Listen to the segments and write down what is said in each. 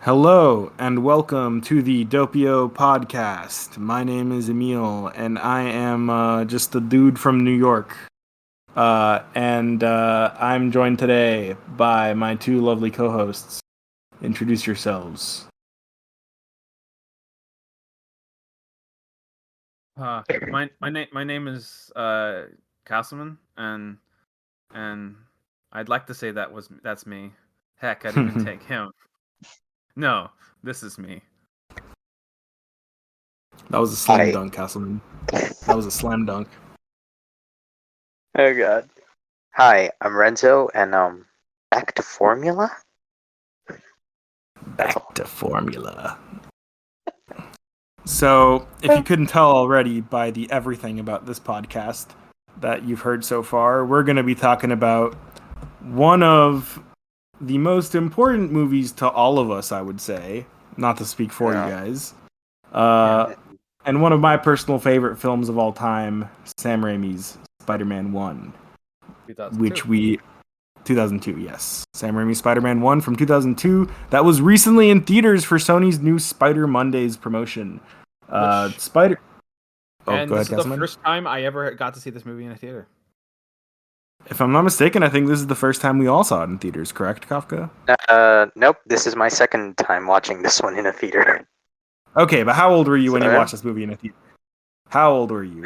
Hello and welcome to the Doppio podcast. My name is Emil and I am just a dude from New York. And I'm joined today by my two lovely co hosts. Introduce yourselves. My name is Castleman, and I'd like to say that's me. Heck, I'd even take him. No, this is me. That was a slam Hi. dunk, Castleman. That was a slam dunk. Oh god. Hi, I'm Renzo, and back to formula. Back to formula. So, if you couldn't tell already by the everything about this podcast that you've heard so far, we're going to be talking about one of the most important movies to all of us, I would say, not to speak for you guys. And one of my personal favorite films of all time, Sam Raimi's Spider-Man 1, 2002, yes. Sam Raimi's Spider-Man 1 from 2002 that was recently in theaters for Sony's new Spider Mondays promotion. And go this ahead, is the Castleman. first time I ever got to see this movie in a theater. If I'm not mistaken, I think this is the first time we all saw it in theaters, correct, Kafka? Nope. This is my second time watching this one in a theater. Okay, but how old were you when you watched this movie in a theater? How old were you?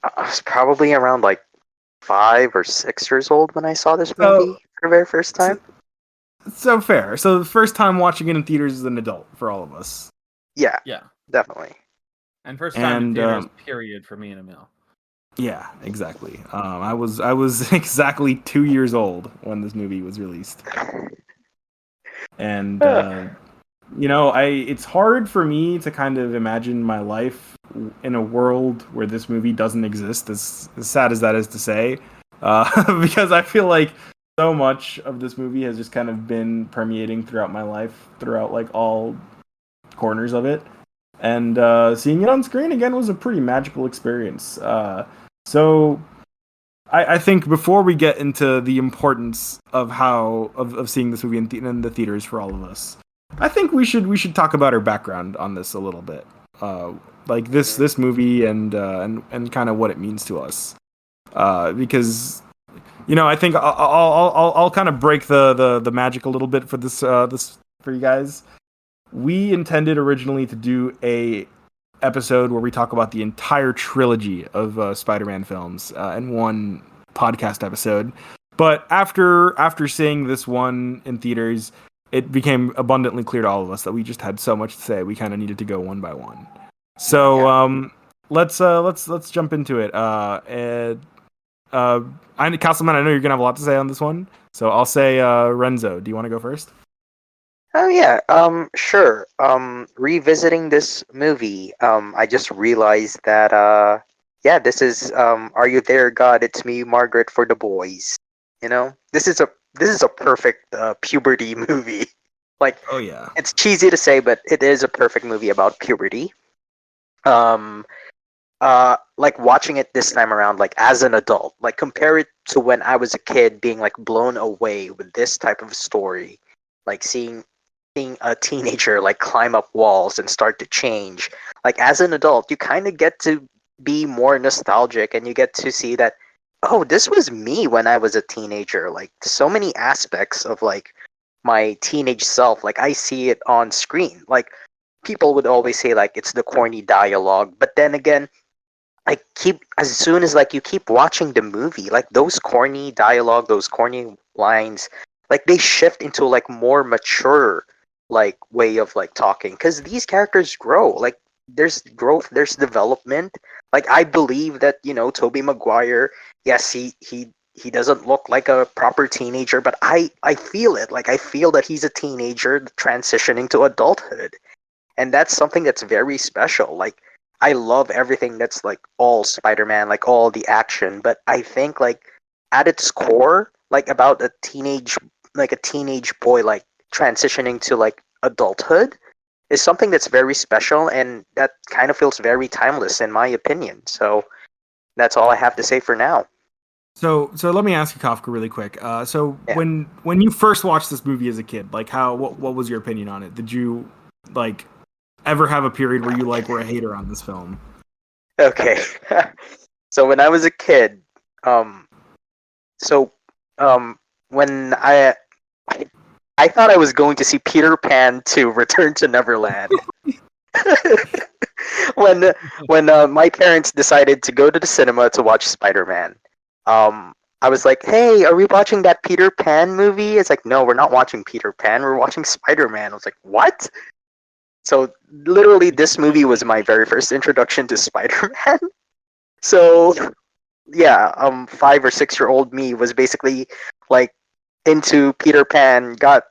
I was probably around like 5 or 6 years old when I saw this movie for the very first time. So fair. So the first time watching it in theaters as an adult for all of us. Yeah, definitely. And first time in theaters, period, for me and Emil. Yeah, exactly. I was exactly 2 years old when this movie was released, and it's hard for me to kind of imagine my life in a world where this movie doesn't exist. As sad as that is to say, because I feel like so much of this movie has just kind of been permeating throughout my life, throughout like all corners of it. And seeing it on screen again was a pretty magical experience. So I think before we get into the importance of of seeing this movie in the theaters for all of us, I think we should talk about our background on this a little bit. Like this movie and kind of what it means to us. Because I think I'll kind of break the magic a little bit for this for you guys. We intended originally to do a episode where we talk about the entire trilogy of Spider-Man films in one podcast episode. But after seeing this one in theaters, it became abundantly clear to all of us that we just had so much to say. We kind of needed to go one by one. So let's jump into it. Castleman, I know you're gonna have a lot to say on this one, so I'll say Renzo. Do you want to go first? Oh yeah, sure. Revisiting this movie, I just realized that this is Are You There, God? It's Me, Margaret for the boys. This is a perfect puberty movie. Like, oh yeah, it's cheesy to say, but it is a perfect movie about puberty. Like watching it this time around, like as an adult, like compare it to when I was a kid, being like blown away with this type of story, like seeing a teenager like climb up walls and start to change. Like as an adult, you kind of get to be more nostalgic and you get to see that, oh, this was me when I was a teenager. Like so many aspects of like my teenage self, like I see it on screen. Like people would always say like it's the corny dialogue, but then again, like as soon as like you keep watching the movie, like those corny dialogue, those corny lines, like they shift into like more mature like way of like talking, because these characters grow. Like there's growth, there's development. Like I believe that Tobey Maguire, yes, he doesn't look like a proper teenager, but I feel it. Like I feel that he's a teenager transitioning to adulthood, and that's something that's very special. Like I love everything that's like all Spider-Man, like all the action, but I think like at its core, like about a teenage boy like transitioning to like adulthood is something that's very special, and that kind of feels very timeless in my opinion. So that's all I have to say for now. So let me ask you, Kafka, really quick. So Yeah. when you first watched this movie as a kid, like what was your opinion on it? Did you like ever have a period where you like were a hater on this film? Okay. So when I was a kid, um, so when I thought I was going to see Peter Pan to Return to Neverland. when my parents decided to go to the cinema to watch Spider-Man, I was like, "Hey, are we watching that Peter Pan movie?" It's like, "No, we're not watching Peter Pan. We're watching Spider-Man." I was like, "What?" So literally, this movie was my very first introduction to Spider-Man. So yeah, 5 or 6 year old me was basically like into Peter Pan, got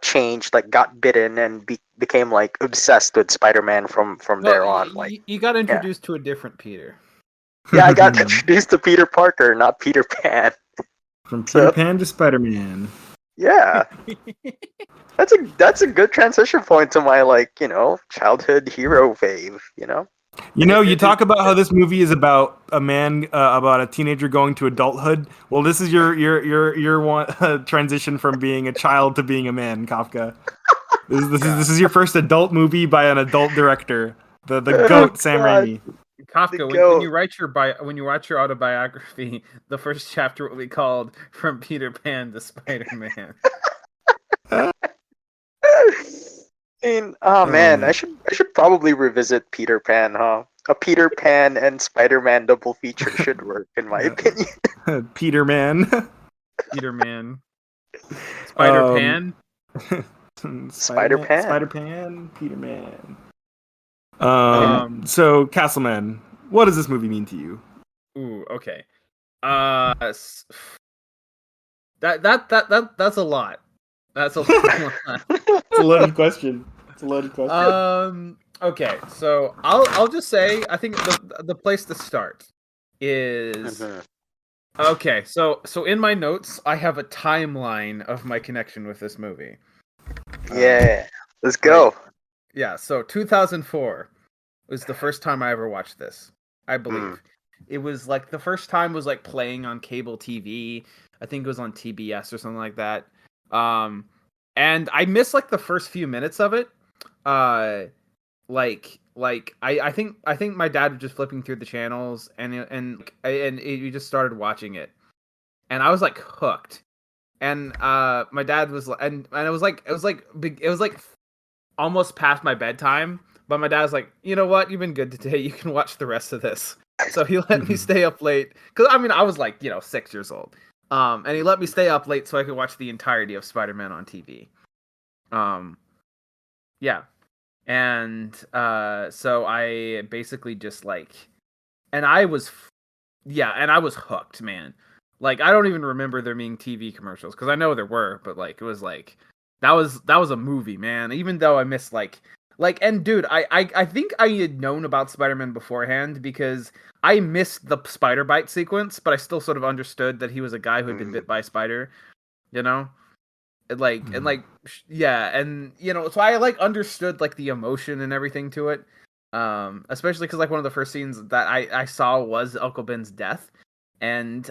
changed, like got bitten, and became like obsessed with Spider-Man from Well, there on. Like, you got yeah, introduced to a different Peter. yeah, I got introduced to Peter Parker, not Peter Pan. From Peter So Pan to Spider-Man. yeah, that's a good transition point to my childhood hero fave. You know, you talk about how this movie is about a man, about a teenager going to adulthood. Well, this is your one transition from being a child to being a man, Kafka. This is your first adult movie by an adult director, the Oh goat Sam God, Raimi. the Kafka, when goat. you write when you write your autobiography, the first chapter will be called "From Peter Pan to Spider-Man." Oh man, Oh, I should probably revisit Peter Pan, huh? A Peter Pan and Spider-Man double feature should work, in my opinion. Peter Man. Peter Man, Spider um, Pan. Spider-Pan. Spider Pan, Peter Man. Yeah. Um. So Castleman, what does this movie mean to you? Ooh. Okay. S- that's a lot. That's a lot. It's a loaded question. It's a loaded question. Okay. So I'll just say I think the place to start is Mhm. okay. So in my notes I have a timeline of my connection with this movie. Yeah. Let's Like go. yeah. So 2004 was the first time I ever watched this. I Mm. believe it was like the first time was like playing on cable TV. I think it was on TBS or something like that. Um, and I missed like the first few minutes of it. Uh, I think my dad was just flipping through the channels and he just started watching it, and I was like hooked. And my dad was and it was like almost past my bedtime, but my dad was like, you know what, you've been good today. You can watch the rest of this. So he let me stay up late because I mean I was like 6 years old. And he let me stay up late so I could watch the entirety of Spider-Man on TV. Um, yeah, and so I basically just and I was and I was hooked, man. Like I don't even remember there being TV commercials because I know there were, but like it was like that was a movie, man. Even though I missed and dude, I think I had known about Spider-Man beforehand because I missed the spider bite sequence, but I still sort of understood that he was a guy who had been Mm. bit by a spider, you know? Yeah, and so I like understood like the emotion and everything to it. Especially because like one of the first scenes that I saw was Uncle Ben's death, and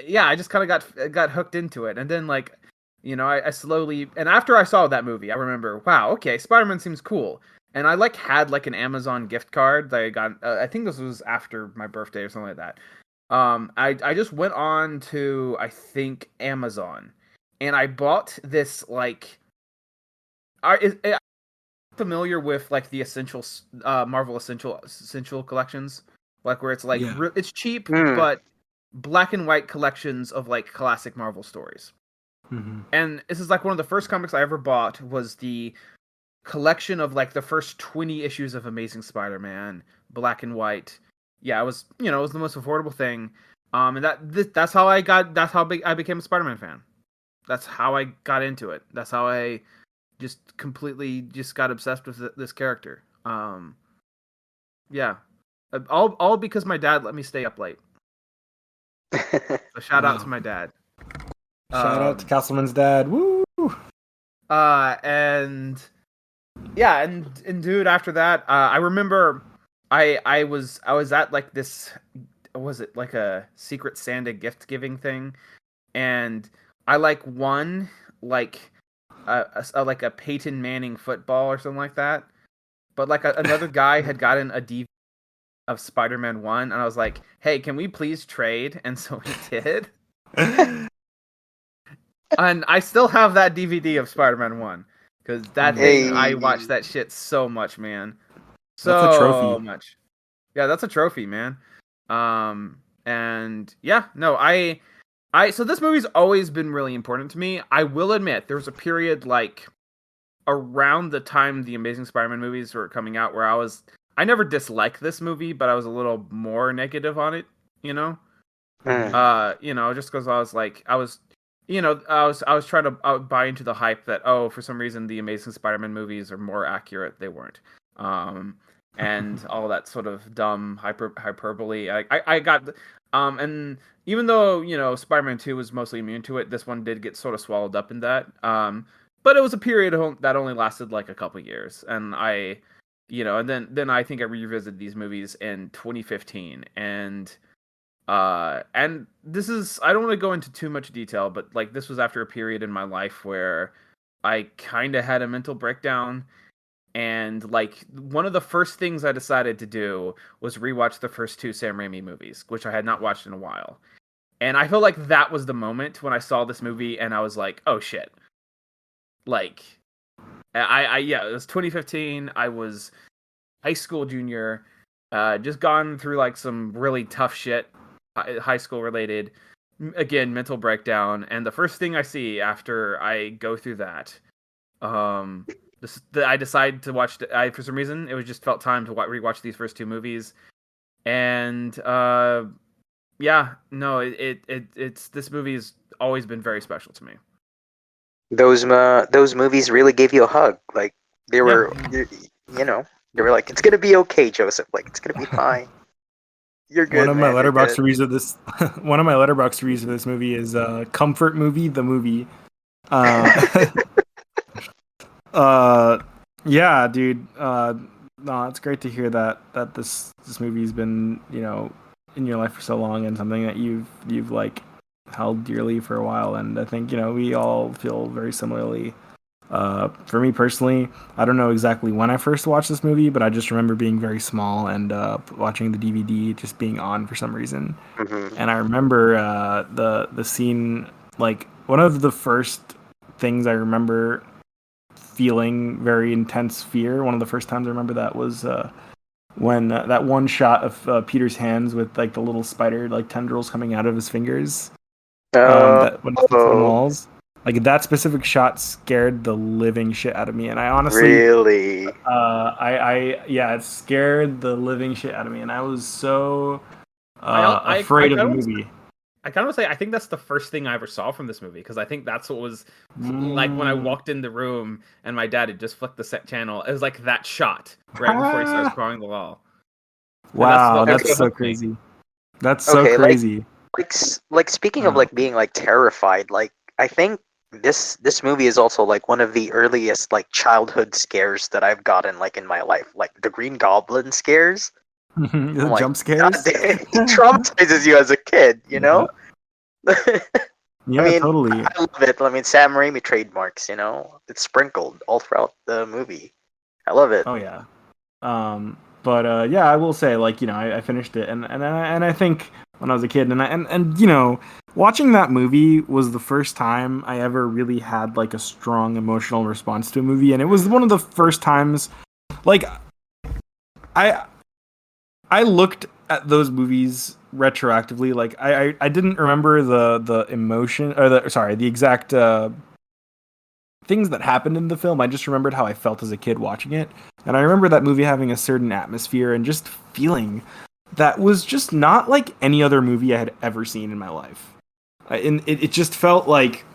yeah, I just kind of got hooked into it, and then I slowly, and after I saw that movie, I remember, wow, okay, Spider-Man seems cool, and I had like an Amazon gift card that I got. I think this was after my birthday or something like that. I just went on to I think Amazon, and I bought this I'm familiar with like the Marvel essential collections, like where it's like Yeah. it's cheap Mm. but black and white collections of like classic Marvel stories. Mm-hmm. And this is like one of the first comics I ever bought was the collection of like the first 20 issues of Amazing Spider-Man, black and white. Yeah, it was the most affordable thing. And that's how I became a Spider-Man fan. That's how I got into it. That's how I just completely just got obsessed with this character. Yeah, all because my dad let me stay up late. So shout out to Wow. my dad. Shout out to Um, Castleman's dad. Woo! and yeah, and dude, after that, I remember I was at like this was it like a Secret Santa gift giving thing, and I like won like like a Peyton Manning football or something like that. But like another guy had gotten a DVD of Spider-Man 1, and I was like, "Hey, can we please trade?" And so we did. And I still have that DVD of Spider-Man 1 because that thing, I watched that shit so much, man. That's a trophy. Much. Yeah, that's a trophy, man. And yeah, no, so this movie's always been really important to me. I will admit, there was a period like around the time the Amazing Spider-Man movies were coming out where I never disliked this movie, but I was a little more negative on it, you know? Just because I was trying to buy into the hype that, for some reason the Amazing Spider-Man movies are more accurate. They weren't. And all that sort of dumb hyperbole. I got, and even though, Spider-Man 2 was mostly immune to it, this one did get sort of swallowed up in that. But it was a period that only lasted like a couple years. And then I think I revisited these movies in 2015, and this is, I don't want to go into too much detail, but like this was after a period in my life where I kind of had a mental breakdown, and like one of the first things I decided to do was rewatch the first two Sam Raimi movies, which I had not watched in a while. And I feel like that was the moment when I saw this movie and I was like, oh shit. Like yeah, it was 2015. I was high school junior, just gone through like some really tough shit, high school related, again, mental breakdown. And the first thing I see after I go through that, I decided to watch. For some reason, it was just felt time to rewatch these first two movies, and yeah, no, it's this movie has always been very special to me. Those movies really gave you a hug. Like they were, they were like, "It's gonna be okay, Joseph. Like it's gonna be fine. You're good." One of my Letterboxd reviews of this, one of my Letterboxd reviews of this movie is "Comfort Movie," the movie. Yeah, dude. No, it's great to hear that this movie's been, in your life for so long and something that you've like held dearly for a while. And I think, we all feel very similarly. For me personally, I don't know exactly when I first watched this movie, but I just remember being very small and watching the DVD just being on for some reason. Mm-hmm. And I remember the scene, like one of the first things I remember feeling very intense fear. One of the first times I remember that was when that one shot of Peter's hands with like the little spider like tendrils coming out of his fingers. That when he sticks on walls. Like that specific shot scared the living shit out of me, and I honestly really, it scared the living shit out of me, and I was so afraid of the movie. I kind of say I think that's the first thing I ever saw from this movie, because I think that's what was like when I walked in the room and my dad had just flicked the set channel. It was like that shot right before he starts crawling the wall. Wow, that's so crazy. That's so crazy. Like speaking of like being like terrified, like I think this movie is also like one of the earliest like childhood scares that I've gotten like in my life, like the Green Goblin scares. The jump scares. It traumatizes you as a kid, Yeah, I mean, totally. I love it. I mean, Sam Raimi trademarks, it's sprinkled all throughout the movie. I love it. Oh yeah. But yeah, I will say, like, I finished it, and I think when I was a kid, and watching that movie was the first time I ever really had like a strong emotional response to a movie, and it was one of the first times, like, I looked at those movies retroactively, like I didn't remember the emotion or the exact things that happened in the film. I just remembered how I felt as a kid watching it. And I remember that movie having a certain atmosphere and just feeling that was just not like any other movie I had ever seen in my life. And it just felt like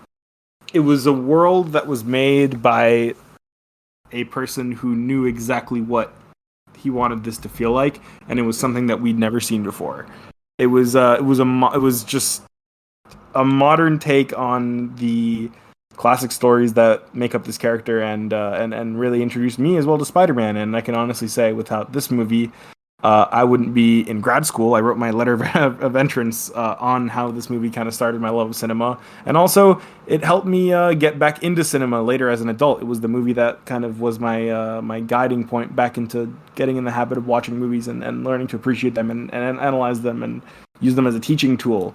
it was a world that was made by a person who knew exactly what he wanted this to feel like, and it was something that we'd never seen before. It was just a modern take on the classic stories that make up this character, and really introduced me as well to Spider-Man. And I can honestly say, without this movie, I wouldn't be in grad school. I wrote my letter of entrance on how this movie kind of started my love of cinema, and also it helped me get back into cinema later as an adult. It was the movie that kind of was my guiding point back into getting in the habit of watching movies and learning to appreciate them and analyze them and use them as a teaching tool.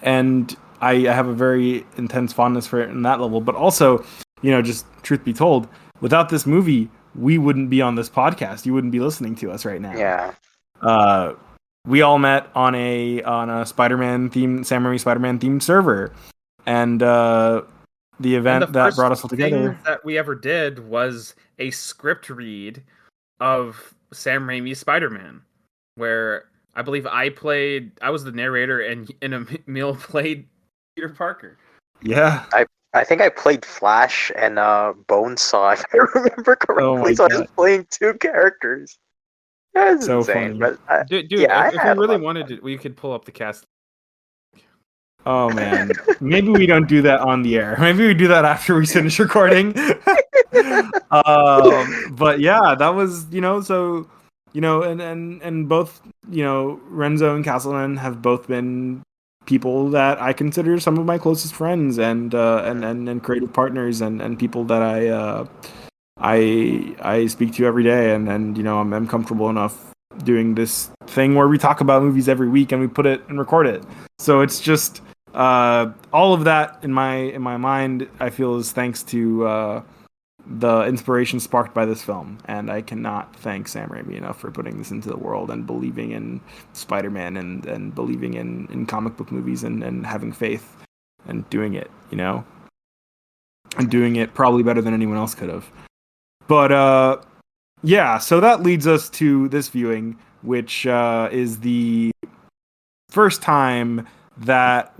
And I have a very intense fondness for it in that level. But also, just truth be told, without this movie, we wouldn't be on this podcast. You wouldn't be listening to us right now. Yeah. We all met on a Spider-Man themed, Sam Raimi's Spider-Man themed server, and the event that brought us all together that we ever did was a script read of Sam Raimi's Spider-Man, where I believe I was the narrator and Emil played Peter Parker. Yeah. I think I played Flash and Bonesaw, if I remember correctly. So I was playing two characters. That's so insane. Funny. But dude, if we really wanted to, we could pull up the cast. Oh man, maybe we don't do that on the air. Maybe we do that after we finish recording. But yeah, that was so and both Renzo and Castleman have both been people that I consider some of my closest friends and creative partners and people that I speak to every day and I'm comfortable enough doing this thing where we talk about movies every week and we put it and record it. So it's just all of that in my mind I feel is thanks to the inspiration sparked by this film, and I cannot thank Sam Raimi enough for putting this into the world and believing in Spider-Man and believing in comic book movies and having faith and doing it, and doing it probably better than anyone else could have. But yeah, so that leads us to this viewing, which is the first time that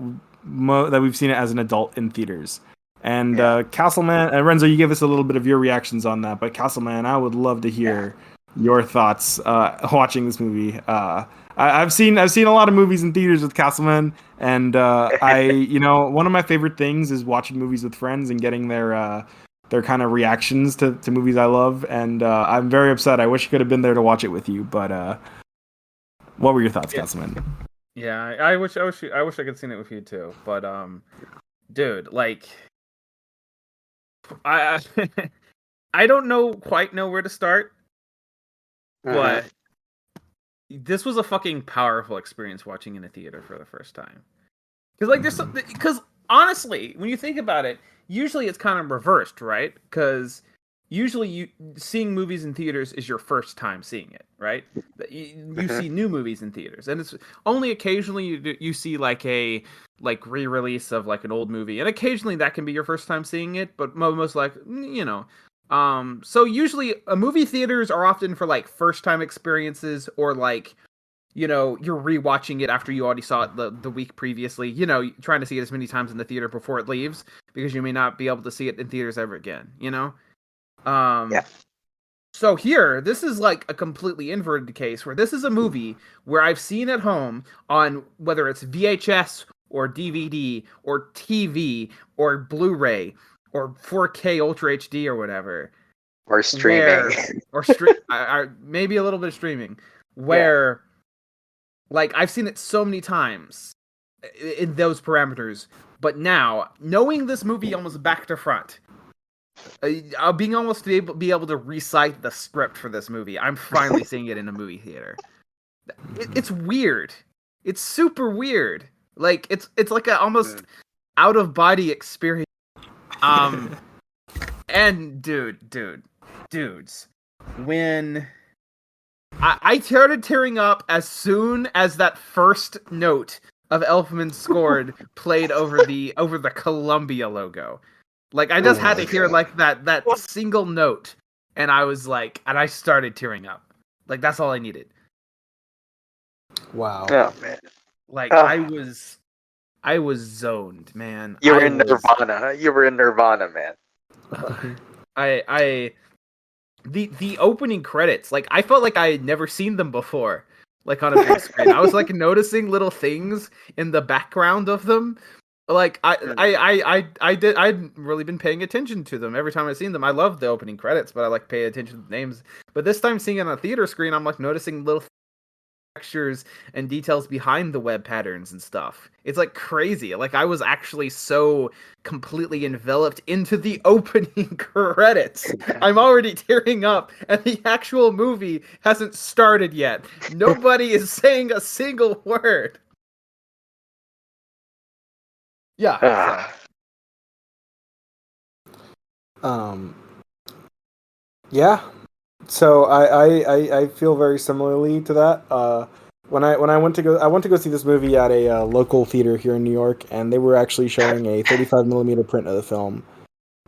we've seen it as an adult in theaters. And Castleman and Renzo, you gave us a little bit of your reactions on that, but Castleman, I would love to hear your thoughts watching this movie. I've seen a lot of movies in theaters with Castleman, and one of my favorite things is watching movies with friends and getting their kind of reactions to movies I love. And I'm very upset. I wish I could have been there to watch it with you. But what were your thoughts, Castleman? Yeah, I wish I could have seen it with you too. But dude, like. I don't quite know where to start, but this was a fucking powerful experience watching in a theater for the first time. Because honestly, when you think about it, usually it's kind of reversed, right? Because usually seeing movies in theaters is your first time seeing it, right? You see new movies in theaters, and it's only occasionally you see like a re-release of like an old movie, and occasionally that can be your first time seeing it, but most so usually movie theaters are often for like first time experiences, or like you're rewatching it after you already saw it the week previously, trying to see it as many times in the theater before it leaves, because you may not be able to see it in theaters ever again, So here, this is like a completely inverted case where this is a movie where I've seen at home on whether it's VHS or DVD or TV or Blu-ray or 4K Ultra HD or whatever, or streaming, or maybe a little bit of streaming, where like I've seen it so many times in those parameters. But now, knowing this movie almost back to front, being almost be able to recite the script for this movie, I'm finally seeing it in a movie theater. It's weird. It's super weird. Like it's like a almost out of body experience. And dudes, when I started tearing up as soon as that first note of Elfman Scored played over the Columbia logo. Like I just had to hear like that single note, and I was like, and I started tearing up. Like that's all I needed. Wow. Oh man. Like I was zoned, man. You were in Nirvana. You were in Nirvana, man. The opening credits, like I felt like I had never seen them before, like on a big screen. I was like noticing little things in the background of them, Like I'd really been paying attention to them every time I've seen them. I love the opening credits, but I like pay attention to the names. But this time seeing it on a theater screen, I'm like noticing little textures and details behind the web patterns and stuff. It's like crazy. Like I was actually so completely enveloped into the opening credits. I'm already tearing up, and the actual movie hasn't started yet. Nobody is saying a single word. Yeah. Um, yeah. So I feel very similarly to that. When I went to go see this movie at a local theater here in New York, and they were actually showing a 35 millimeter print of the film,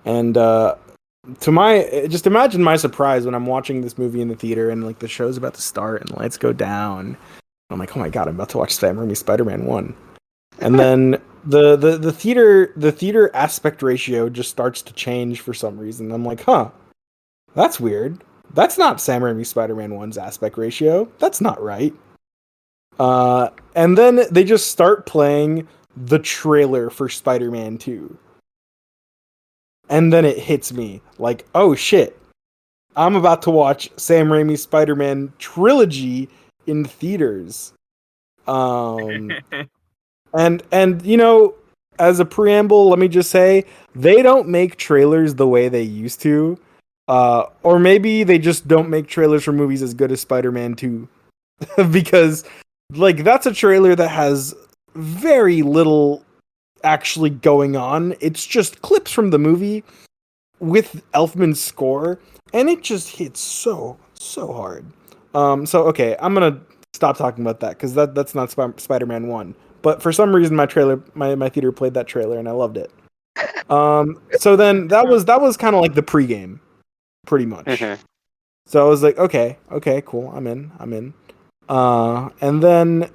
and to my just imagine my surprise when I'm watching this movie in the theater and like the show's about to start and lights go down. I'm like, oh my god, I'm about to watch Sam Raimi's Spider-Man 1. And then the theater aspect ratio just starts to change for some reason. I'm like, huh, that's weird. That's not Sam Raimi's Spider-Man 1's aspect ratio. That's not right. And then they just start playing the trailer for Spider-Man 2. And then it hits me like, oh shit, I'm about to watch Sam Raimi's Spider-Man trilogy in theaters. And you know, as a preamble, let me just say they don't make trailers the way they used to. Or maybe they just don't make trailers for movies as good as Spider-Man 2. Because like that's a trailer that has very little actually going on. It's just clips from the movie with Elfman's score, and it just hits so hard. So okay, I'm gonna stop talking about that because that's not Spider-Man 1. But for some reason, my theater played that trailer, and I loved it. So then that was kind of like the pregame, pretty much. Mm-hmm. So I was like, okay, cool, I'm in. And then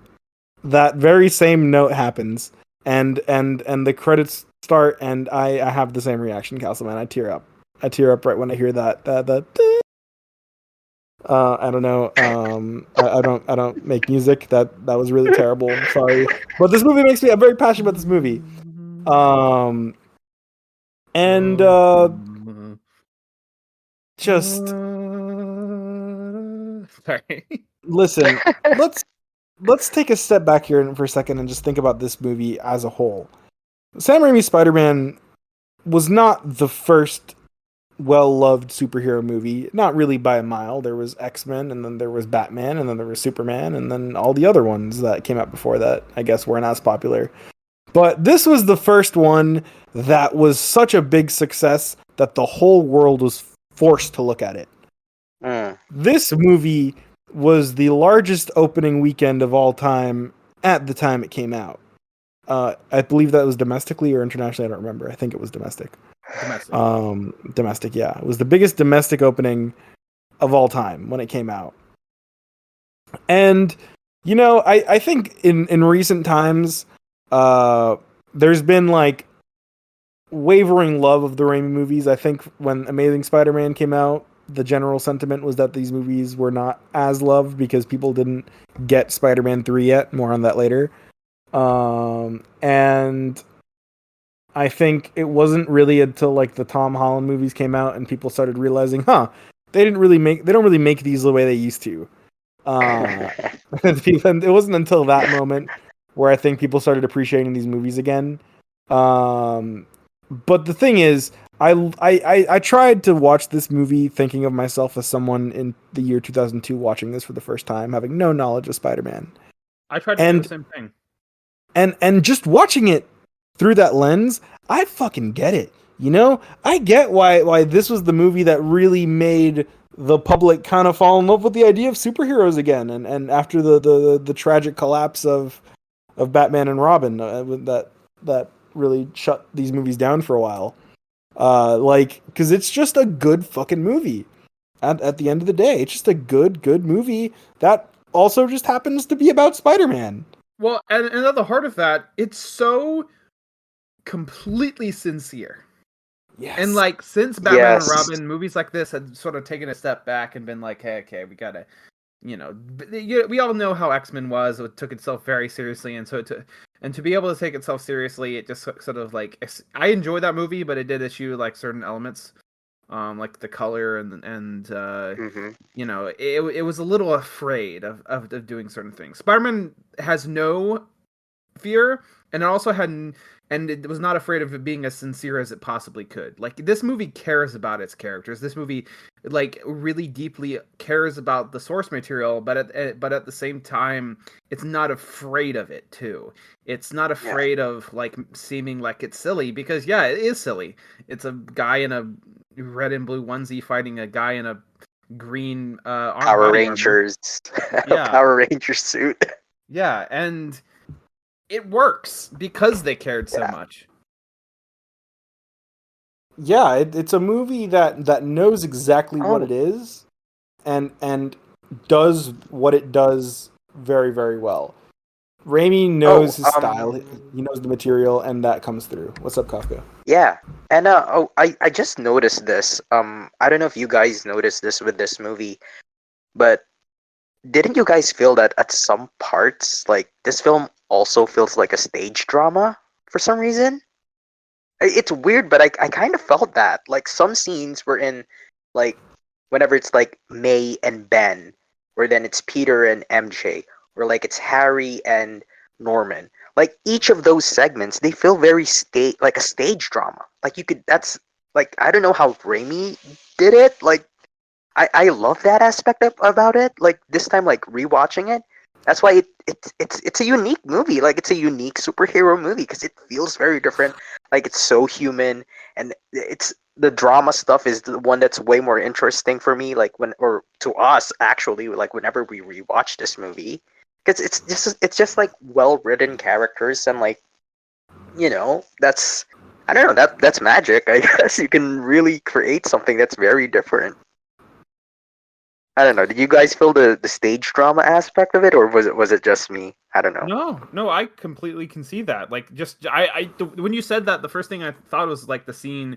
that very same note happens, and the credits start, and I have the same reaction, Castleman. I tear up right when I hear that. I don't know. I don't make music. That was really terrible. I'm sorry, but this movie makes me. I'm very passionate about this movie. And just sorry. listen. Let's take a step back here for a second and just think about this movie as a whole. Sam Raimi's Spider-Man was not the first well-loved superhero movie, not really by a mile. There was X-Men, and then there was Batman, and then there was Superman, and then all the other ones that came out before that, I guess, weren't as popular. But this was the first one that was such a big success that the whole world was forced to look at it. This movie was the largest opening weekend of all time at the time it came out. I believe that was domestically or internationally. I don't remember. I think it was domestic. Domestic, yeah. It was the biggest domestic opening of all time when it came out. And, you know, I think in recent times, there's been, like, wavering love of the Raimi movies. I think when Amazing Spider-Man came out, the general sentiment was that these movies were not as loved because people didn't get Spider-Man 3 yet. More on that later. And I think it wasn't really until like the Tom Holland movies came out and people started realizing, they don't really make these the way they used to. It wasn't until that moment where I think people started appreciating these movies again. But the thing is, I tried to watch this movie thinking of myself as someone in the year 2002 watching this for the first time, having no knowledge of Spider-Man. I tried to do the same thing. And just watching it through that lens, I fucking get it. You know, I get why this was the movie that really made the public kind of fall in love with the idea of superheroes again. And after the tragic collapse of Batman and Robin, that really shut these movies down for a while. Because it's just a good fucking movie. At the end of the day, it's just a good movie that also just happens to be about Spider-Man. Well, and at the heart of that, it's so completely sincere. Yes. And like since Batman and Robin, movies like this had sort of taken a step back and been like, hey, okay, we gotta, we all know how X-Men was. It took itself very seriously, and so And to be able to take itself seriously, it just sort of like I enjoyed that movie, but it did issue like certain elements, like the color and Hmm. you know, it was a little afraid of doing certain things. Spider-Man has no fear, and it also hadn't, and it was not afraid of it being as sincere as it possibly could. Like this movie cares about its characters. This movie like really deeply cares about the source material, but at the same time it's not afraid of it too. It's not Yeah. afraid of like seeming like it's silly, because yeah, it is silly. It's a guy in a red and blue onesie fighting a guy in a green Power body armor. Rangers, Yeah. Power Ranger suit. Yeah, and it works because they cared so Yeah. much. Yeah, it's a movie that knows exactly what Oh, it is, and does what it does very, very well. Raimi oh, knows his style. He knows the material, and that comes through. What's up, Kafka? yeah. And I just noticed this. I don't know if you guys noticed this with this movie, but didn't you guys feel that at some parts, like this film also feels like a stage drama for some reason? It's weird, but I kind of felt that. Like some scenes were in, like, whenever it's like May and Ben, or then it's Peter and MJ, or like it's Harry and Norman. Like each of those segments, they feel very like a stage drama. Like you could, that's like I don't know how Raimi did it. Like I love that aspect about it. Like this time, like rewatching it, that's why it's a unique movie. Like it's a unique superhero movie because it feels very different. Like it's so human, and it's the drama stuff is the one that's way more interesting for me. Like when or to us actually, like whenever we rewatch this movie, because it's just like well written characters and like that's I don't know that's magic. I guess you can really create something that's very different. I don't know. Did you guys feel the stage drama aspect of it, or was it just me? I don't know. No, I completely can see that. Like, just when you said that, the first thing I thought was like the scene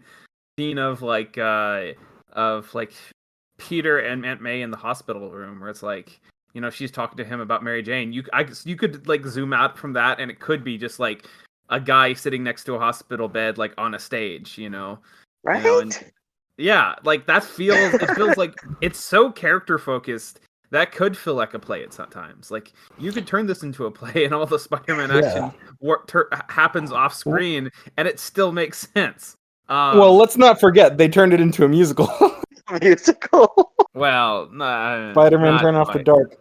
of like Peter and Aunt May in the hospital room, where it's like, you know, she's talking to him about Mary Jane. You could like zoom out from that, and it could be just like a guy sitting next to a hospital bed, like on a stage, and Right? yeah, like it feels like it's so character focused that could feel like a play at sometimes. Like you could turn this into a play and all the Spider-Man Yeah. action happens off screen and it still makes sense. Well, let's not forget they turned it into a musical. Musical. Well, Spider-Man not Turn Off the quite. Dark.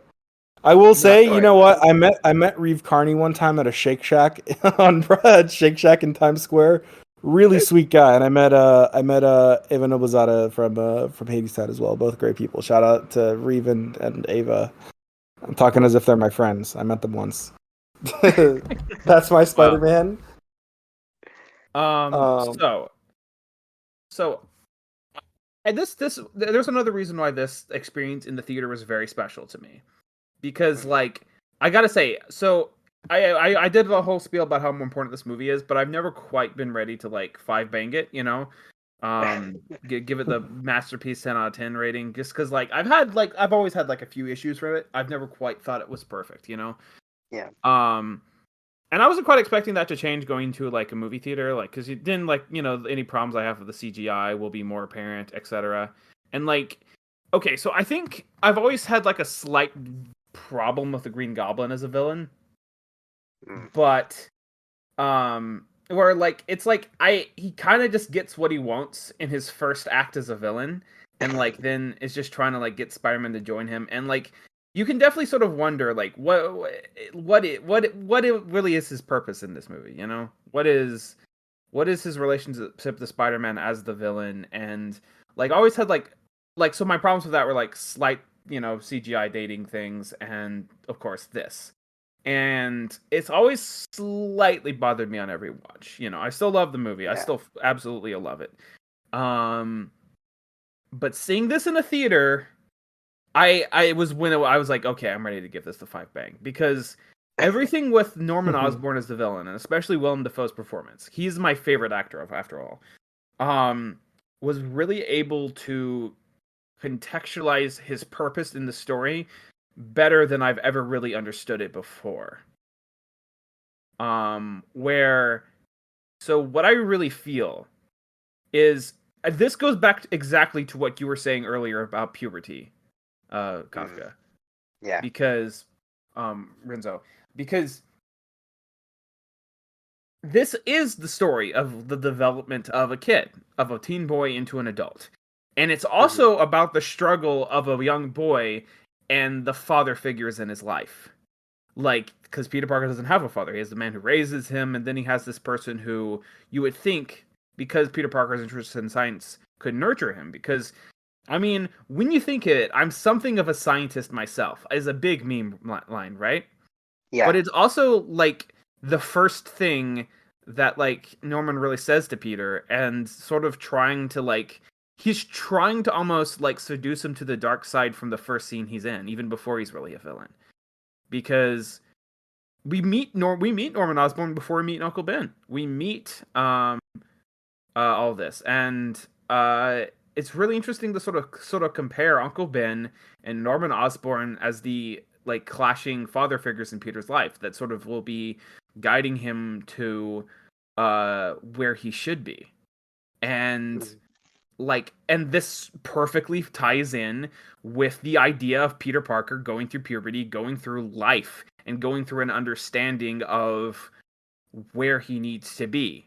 I will Not say, you quite. know what? I met Reeve Carney one time at a Shake Shack on Shake Shack in Times Square. Really sweet guy, and I met Ava Noblezada from Hadestown as well. Both great people. Shout out to Reeve and Ava. I'm talking as if they're my friends. I met them once. That's my Well, Spider-Man. um, Um, so so and this there's another reason why this experience in the theater was very special to me, because like I gotta say, so I did a whole spiel about how important this movie is, but I've never quite been ready to like five bang it, give it the masterpiece 10 out of 10 rating, just because like I've always had like a few issues with it. I've never quite thought it was perfect. Yeah. um and I wasn't quite expecting that to change going to like a movie theater, like because it didn't like any problems I have with the CGI will be more apparent, etc. And like, okay, so I think I've always had like a slight problem with the Green Goblin as a villain, Mm. but where like it's like he kind of just gets what he wants in his first act as a villain, and like then is just trying to like get Spider-Man to join him, and like you can definitely sort of wonder like what it really is his purpose in this movie, what is his relationship to Spider-Man as the villain. And like I always had like so my problems with that were like slight CGI dating things, and of course this, and it's always slightly bothered me on every watch. I still love the movie. I Yeah. still absolutely love it. Um, but seeing this in a theater, I was when I was like, okay, I'm ready to give this the five bang, because everything with Norman Osborn as the villain, and especially Willem Dafoe's performance, he's my favorite actor of after all. Was really able to contextualize his purpose in the story better than I've ever really understood it before. Where so what I really feel is this goes back exactly to what you were saying earlier about puberty, Kafka, Yeah. because Renzo, because this is the story of the development of a kid, of a teen boy into an adult. And it's also about the struggle of a young boy and the father figures in his life. Like, because Peter Parker doesn't have a father. He has the man who raises him, and then he has this person who you would think, because Peter Parker is interested in science, could nurture him. Because, I mean, when you think it, I'm something of a scientist myself, is a big meme line, right? Yeah. But it's also like the first thing that like Norman really says to Peter, and sort of trying to like he's trying to almost like seduce him to the dark side from the first scene he's in, even before he's really a villain. Because we meet Norman Osborn before we meet Uncle Ben. We meet all this, and it's really interesting to sort of compare Uncle Ben and Norman Osborn as the like clashing father figures in Peter's life that sort of will be guiding him to where he should be. And and this perfectly ties in with the idea of Peter Parker going through puberty, going through life, and going through an understanding of where he needs to be.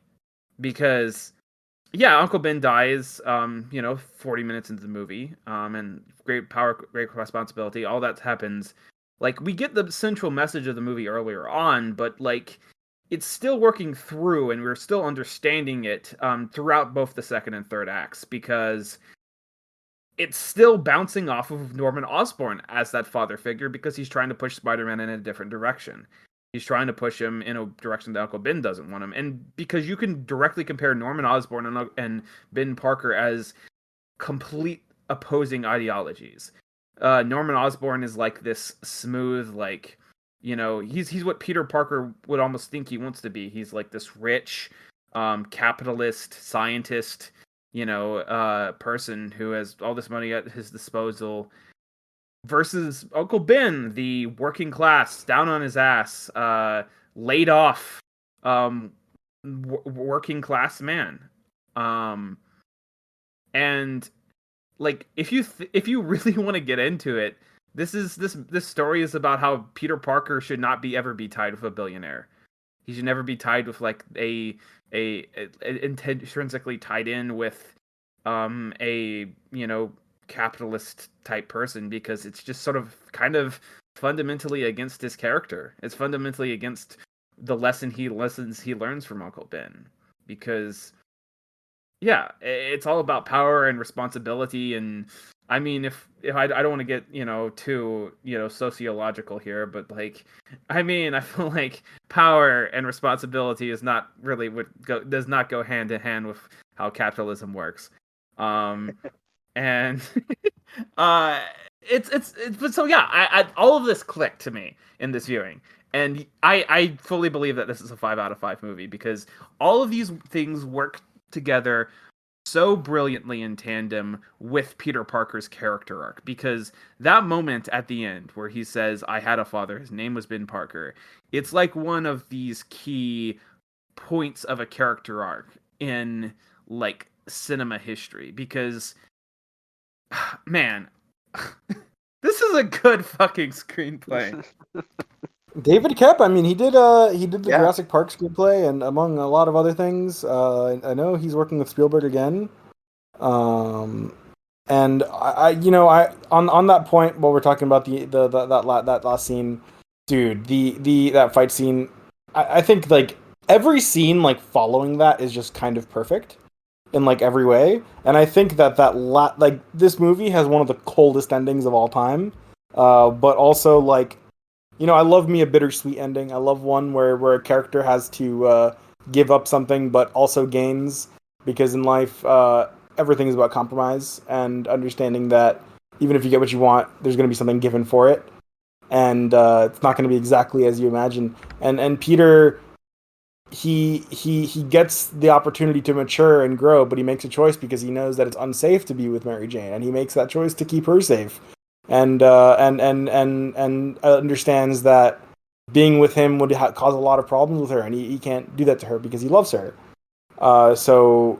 Because yeah, Uncle Ben dies 40 minutes into the movie, and great power, great responsibility, all that happens. Like, we get the central message of the movie earlier on, but like it's still working through, and we're still understanding it throughout both the second and third acts, because it's still bouncing off of Norman Osborn as that father figure, because he's trying to push Spider-Man in a different direction. He's trying to push him in a direction that Uncle Ben doesn't want him. And because you can directly compare Norman Osborn and Ben Parker as complete opposing ideologies. Norman Osborn is like this smooth, like, he's what Peter Parker would almost think he wants to be. He's like this rich, capitalist, scientist, person who has all this money at his disposal, versus Uncle Ben, the working class, down on his ass, laid off, working class man. And like if you really want to get into it, this story is about how Peter Parker should not ever be tied with a billionaire. He should never be tied with like a intrinsically tied in with a capitalist type person, because it's just sort of kind of fundamentally against his character. It's fundamentally against the lesson he learns from Uncle Ben, because yeah, it's all about power and responsibility. And I mean, if I don't want to get too sociological here, but like, I mean, I feel like power and responsibility is not really does not go hand in hand with how capitalism works. And it's but so yeah, I all of this clicked to me in this viewing, and I fully believe that this is a 5 out of 5 movie, because all of these things work together so brilliantly in tandem with Peter Parker's character arc. Because that moment at the end where he says, "I had a father, his name was Ben Parker," it's like one of these key points of a character arc in like cinema history, because man, this is a good fucking screenplay. David Koepp, I mean, he did the Jurassic Park screenplay, and among a lot of other things. I know he's working with Spielberg again. And I on that point, while we're talking about that last scene, dude, the that fight scene, I think like every scene like following that is just kind of perfect in like every way. And I think like this movie has one of the coldest endings of all time. But also like, I love me a bittersweet ending. I love one where a character has to give up something but also gains, because in life everything is about compromise and understanding that even if you get what you want, there's going to be something given for it, and it's not going to be exactly as you imagine. And Peter, he gets the opportunity to mature and grow, but he makes a choice because he knows that it's unsafe to be with Mary Jane, and he makes that choice to keep her safe, and understands that being with him would cause a lot of problems with her, and he can't do that to her because he loves her. So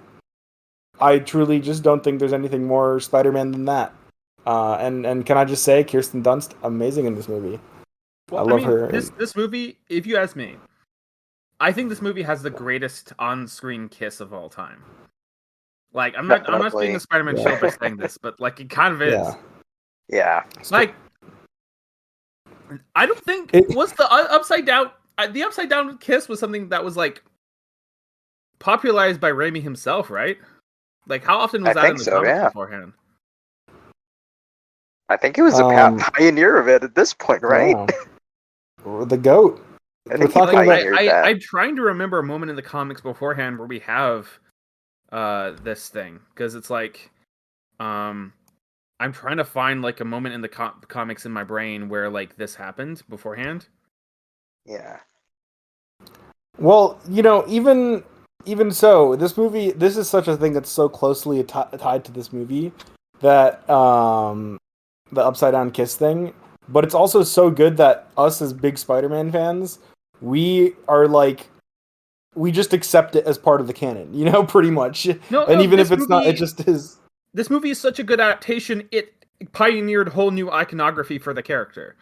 I truly just don't think there's anything more Spider-Man than that. And can I just say, Kirsten Dunst, amazing in this movie. Well, I love her. This movie, if you ask me, I think this movie has the greatest on-screen kiss of all time. Like, I'm not being a Spider-Man shield by saying this, but like it kind of is. Yeah. Like, I don't think was the upside down. The upside down kiss was something that was like popularized by Raimi himself, right? Like, how often was that in the comics beforehand? I think he was a pioneer of it at this point, right? Yeah. The GOAT. I'm trying to remember a moment in the comics beforehand where we have this thing, because it's like I'm trying to find like a moment in the comics in my brain where like this happened beforehand. Yeah. Well, even so, this is such a thing that's so closely tied to this movie that the upside down kiss thing, but it's also so good that us as big Spider-Man fans, we are like, we just accept it as part of the canon, pretty much. Even if it's not, it just is. This movie is such a good adaptation. It pioneered whole new iconography for the character.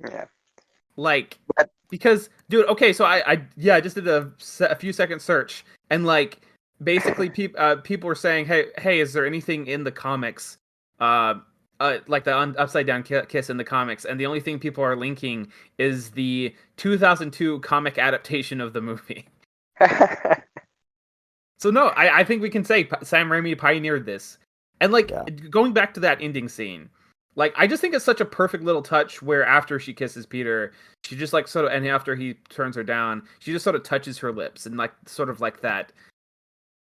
Yeah. Like, because, dude, okay, so I just did a few second search, and like, basically, people were saying, hey, is there anything in the comics, like the upside down kiss in the comics? And the only thing people are linking is the 2002 comic adaptation of the movie. So no, I think we can say Sam Raimi pioneered this. And like, going back to that ending scene, like, I just think it's such a perfect little touch where after she kisses Peter, she just like sort of, and after he turns her down, she just sort of touches her lips and like sort of like that.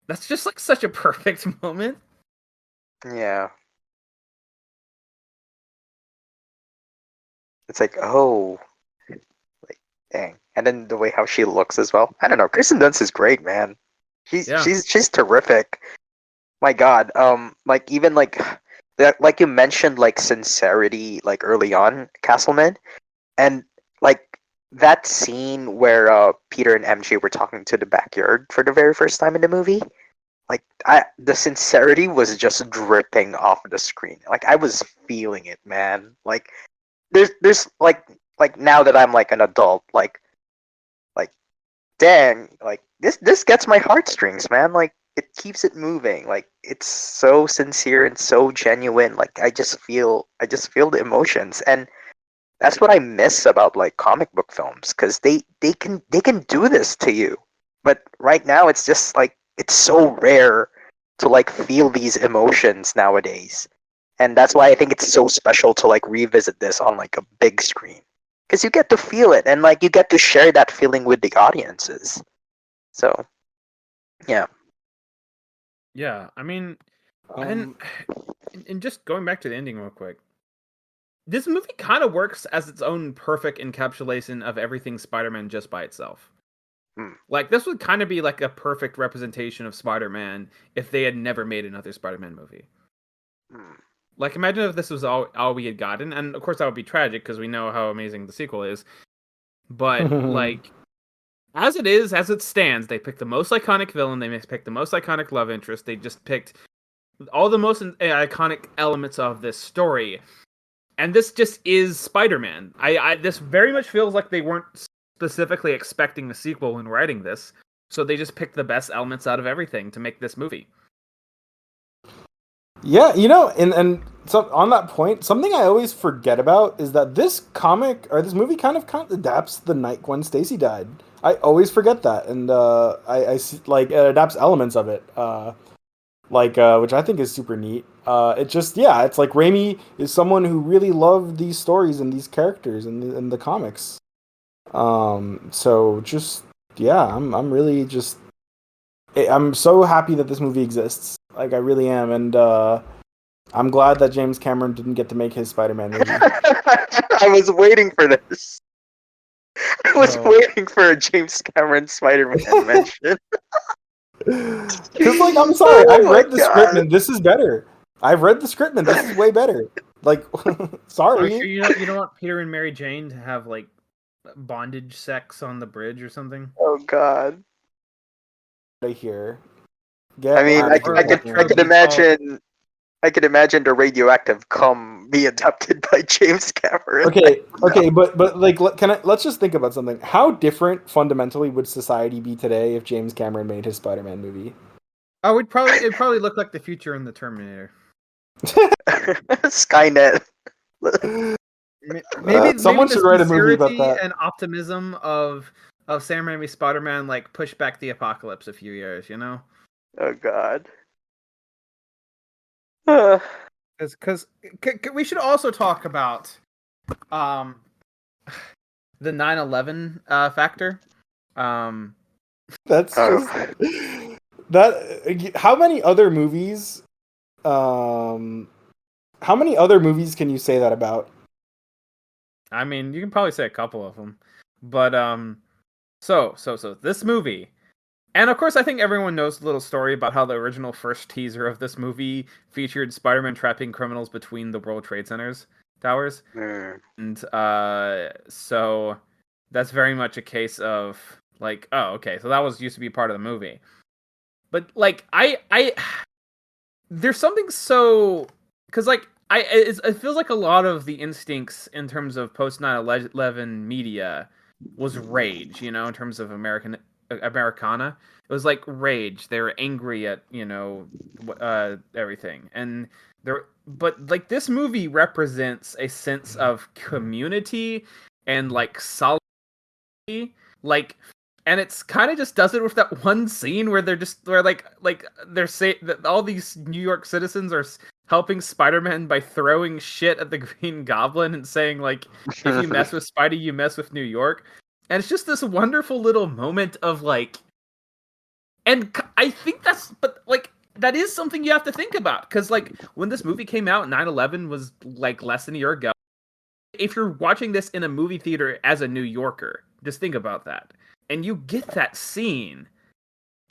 That's just like such a perfect moment. Yeah. It's like, oh, like, dang. And then the way how she looks as well. I don't know. Kirsten Dunst is great, man. She's terrific. My God. Like, even like that, like you mentioned, like sincerity, like early on, Castleman, and like that scene where Peter and MJ were talking to the backyard for the very first time in the movie. Like, the sincerity was just dripping off the screen. Like, I was feeling it, man. Like, there's like now that I'm like an adult, like dang, like this gets my heartstrings, man. Like, it keeps it moving. Like, it's so sincere and so genuine. Like, I just feel the emotions, and that's what I miss about like comic book films, because they can do this to you. But right now, it's just like, it's so rare to like feel these emotions nowadays. And that's why I think it's so special to like revisit this on like a big screen, because you get to feel it, and like you get to share that feeling with the audiences. So, yeah. Yeah, I mean, and just going back to the ending real quick, this movie kind of works as its own perfect encapsulation of everything Spider-Man just by itself. Like, this would kind of be like a perfect representation of Spider-Man if they had never made another Spider-Man movie. Like, imagine if this was all we had gotten, and of course that would be tragic because we know how amazing the sequel is. But like, as it stands, they picked the most iconic villain, they picked the most iconic love interest, they just picked all the most iconic elements of this story, and this just is Spider-Man. This very much feels like they weren't specifically expecting the sequel when writing this, so they just picked the best elements out of everything to make this movie. Yeah, and so on that point, something I always forget about is that this comic or this movie kind of adapts the night Gwen Stacy died. I always forget that, and I see, like, it adapts elements of it, which I think is super neat. It's like Raimi is someone who really loved these stories and these characters in the comics. So just, yeah, I'm really just, I'm so happy that this movie exists. Like, I really am, and I'm glad that James Cameron didn't get to make his Spider-Man movie. I was waiting for this. I was waiting for a James Cameron Spider-Man mention. Because, like, I'm sorry, I've read the script and this is better. I've read the script and this is way better. Like, sorry. Are you sure you don't want Peter and Mary Jane to have like bondage sex on the bridge or something. Oh God. Right here. I Get mean, out I, of c- Or I here. could or I the could beach ball. imagine I could imagine the radioactive cum be adopted by James Cameron. Okay, but like, let's just think about something. How different fundamentally would society be today if James Cameron made his Spider-Man movie? Oh, it'd probably look like the future in the Terminator. Skynet. Maybe Someone the should write a movie about sincerity that. and optimism of Sam Raimi's Spider-Man like push back the apocalypse a few years, you know? Oh God. Uh, Because we should also talk about um the 9/11 factor. Um, That's just oh. that. How many other movies? Um, how many other movies can you say that about? I mean, you can probably say a couple of them, but so this movie, and of course, I think everyone knows the little story about how the original first teaser of this movie featured Spider-Man trapping criminals between the World Trade Centers towers, Mm. and so that's very much a case of like, oh, okay, so that was used to be part of the movie, but like, I there's something so because like it feels like a lot of the instincts in terms of post 9/11 media was rage, you know, in terms of Americana. It was like rage. They were angry at, you know, everything. And there but like this movie represents a sense of community and like solidarity, like, and it's kind of just does it with that one scene where they're like they're say that all these New York citizens are helping Spider-Man by throwing shit at the Green Goblin and saying like, if you mess with Spidey, you mess with New York. And it's just this wonderful little moment of like, and I think but like that is something you have to think about, because like when this movie came out, 9/11 was like less than a year ago. If you're watching this in a movie theater as a New Yorker, just think about that, and you get that scene.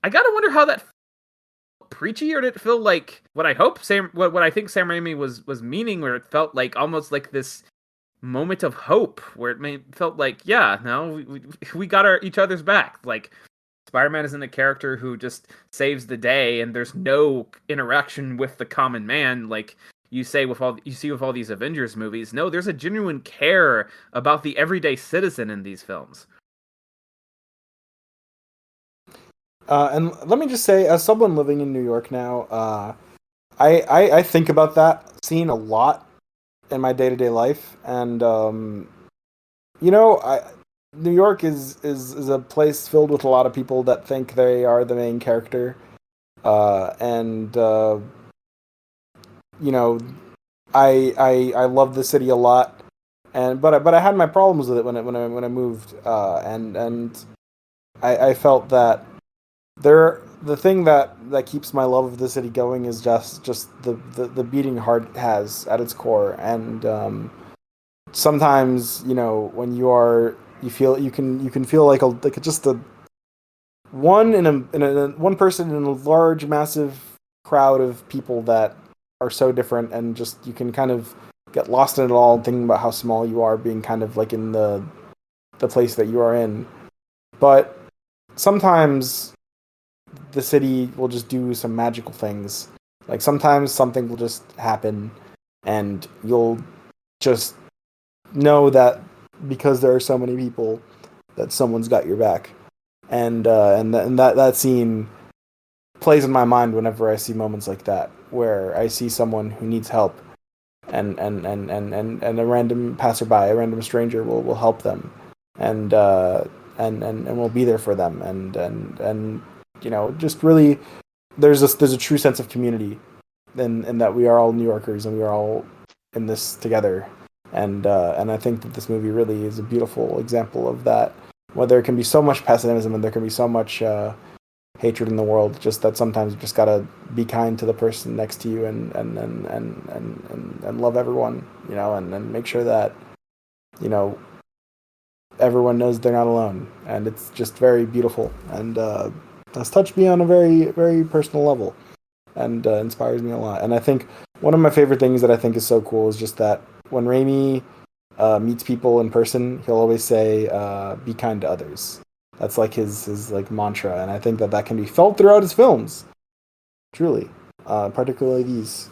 I gotta wonder how that felt preachy, or did it feel like what I hope what I think Sam Raimi was meaning, where it felt like almost like this moment of hope, where felt like, yeah, no, we got each other's back. Like, Spider-Man isn't a character who just saves the day, and there's no interaction with the common man, like you see with all these Avengers movies. No, there's a genuine care about the everyday citizen in these films. And let me just say, as someone living in New York now, I think about that scene a lot in my day-to-day life, and you know, New York is a place filled with a lot of people that think they are the main character, and you know, I love the city a lot, and but I had my problems with it when I moved, and I felt that the thing that keeps my love of the city going is just the beating heart it has at its core, and sometimes, you know, when you can feel like just a one person in a large massive crowd of people that are so different, and just you can kind of get lost in it all, thinking about how small you are, being kind of like in the place that you are in. But sometimes the city will just do some magical things. Like sometimes something will just happen, and you'll just know that because there are so many people, that someone's got your back. And that scene plays in my mind whenever I see moments like that, where I see someone who needs help, and a random passerby, a random stranger will help them, and and will be there for them, and you know, just really there's a true sense of community, and that we are all New Yorkers, and we are all in this together, and I think that this movie really is a beautiful example of that. Where there can be so much pessimism, and there can be so much hatred in the world, just that sometimes you just gotta be kind to the person next to you, and love everyone, you know, and make sure that, you know, everyone knows they're not alone, and it's just very beautiful, and has touched me on a very very personal level, and inspires me a lot. And I think one of my favorite things that I think is so cool is just that when Raimi meets people in person, he'll always say, "Be kind to others." That's like his like mantra, and I think that can be felt throughout his films. Truly, particularly these.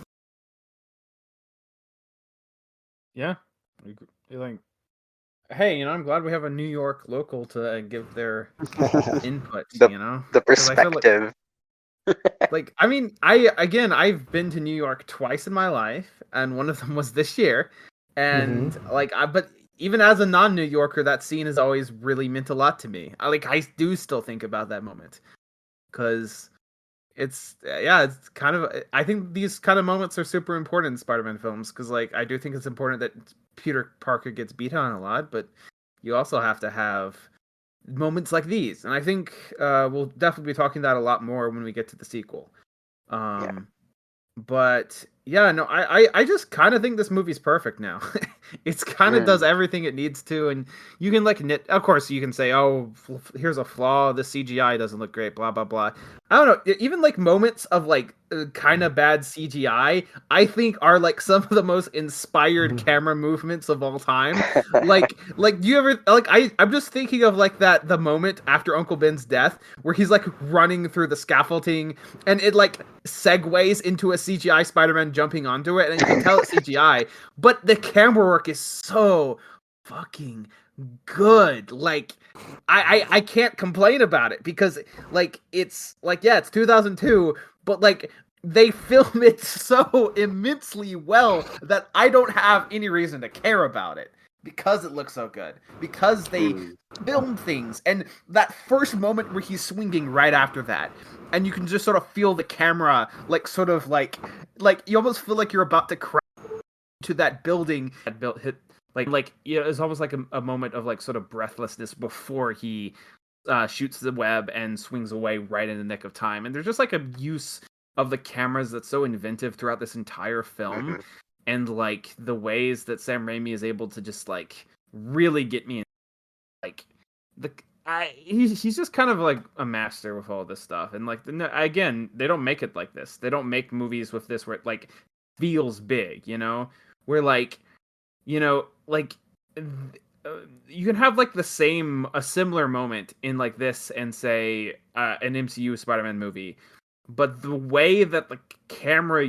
Yeah, like, hey, I'm glad we have a New York local to give their input. The Because I feel perspective. like I mean, I've been to New York twice in my life, and one of them was this year, and but even as a non-New Yorker, that scene has always really meant a lot to me. I do still think about that moment because it's kind of, I think these kind of moments are super important in Spider-Man films because I do think it's important that Peter Parker gets beat on a lot, but you also have to have moments like these, and I think we'll definitely be talking that a lot more when we get to the sequel. Yeah. But yeah, no, I just kind of think this movie's perfect now. It's kind of does everything it needs to, and you can of course you can say, oh, here's a flaw, the CGI doesn't look great, blah blah blah. I don't know, even moments of kind of bad CGI, I think are some of the most inspired camera movements of all time. Do you ever I'm just thinking of the moment after Uncle Ben's death where he's running through the scaffolding and it segues into a CGI Spider-Man jumping onto it, and you can tell it's CGI, but the camera work is so fucking good. I can't complain about it because it's it's 2002, but they film it so immensely well that I don't have any reason to care about it because it looks so good, because they film things, and that first moment where he's swinging right after that, and you can just sort of feel the camera you almost feel like you're about to crash to that building that hit it's almost like a moment of sort of breathlessness before he shoots the web and swings away right in the nick of time. And there's just a use of the cameras that's so inventive throughout this entire film, and the ways that Sam Raimi is able to just really get me in, he's just kind of a master with all this stuff. And again, they don't make it like this. They don't make movies with this where it feels big, where you can have a similar moment in this and say an MCU Spider-Man movie, but the way that the camera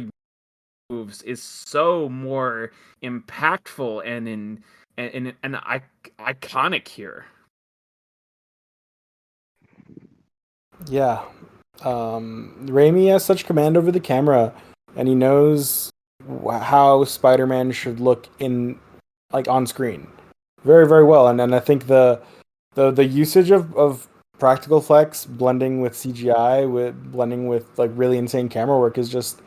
moves is so more impactful and iconic here. Yeah. Raimi has such command over the camera, and he knows how Spider-Man should look on screen very, very well. And I think the usage of practical effects blending with CGI, blending with really insane camera work is just,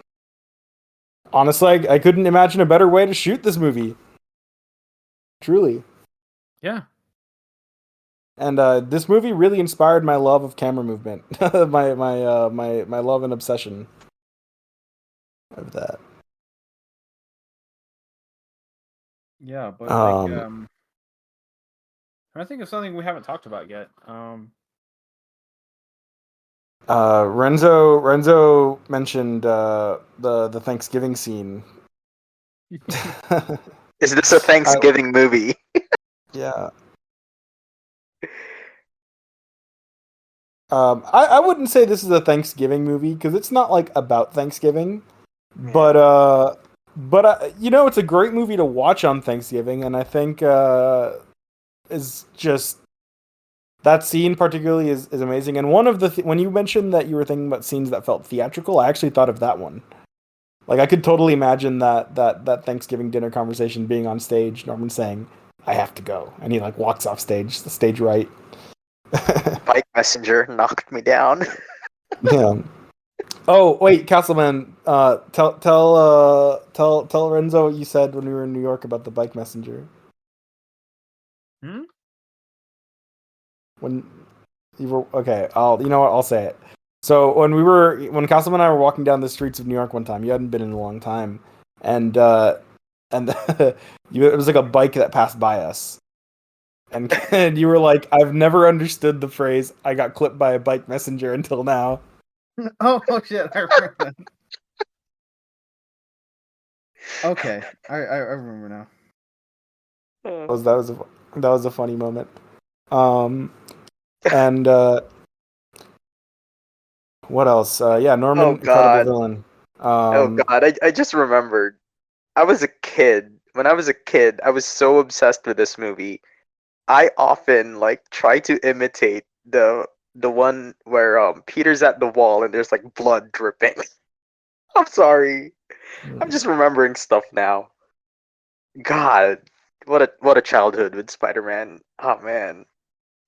honestly, I couldn't imagine a better way to shoot this movie. Truly. Yeah. And this movie really inspired my love of camera movement, my love and obsession of that. Yeah, but I think of something we haven't talked about yet. Renzo mentioned the Thanksgiving scene. Is this a Thanksgiving movie? Yeah. I wouldn't say this is a Thanksgiving movie because it's not about Thanksgiving, but it's a great movie to watch on Thanksgiving, and I think is just that scene particularly is amazing. And one of the when you mentioned that you were thinking about scenes that felt theatrical, I actually thought of that one. I could totally imagine that Thanksgiving dinner conversation being on stage, Norman saying, "I have to go," and he walks off stage, the stage right. Bike messenger knocked me down. Yeah. Oh wait, Castleman, tell Renzo what you said when we were in New York about the bike messenger. When you were okay, you know what, I'll say it. So when Castleman and I were walking down the streets of New York one time, you hadn't been in a long time, and it was a bike that passed by us. And you were like, I've never understood the phrase "I got clipped by a bike messenger" until now. Oh shit! I remember that. Okay, I remember now. That was a funny moment. Um, and what else? Yeah, Oh Norman, incredible God. villain. Oh Um, God. I just remembered. I was a kid. When I was a kid, I was so obsessed with this movie. I often like try to imitate the one where Peter's at the wall and there's like blood dripping. I'm sorry. I'm just remembering stuff now. God, what a childhood with Spider-Man. Oh man.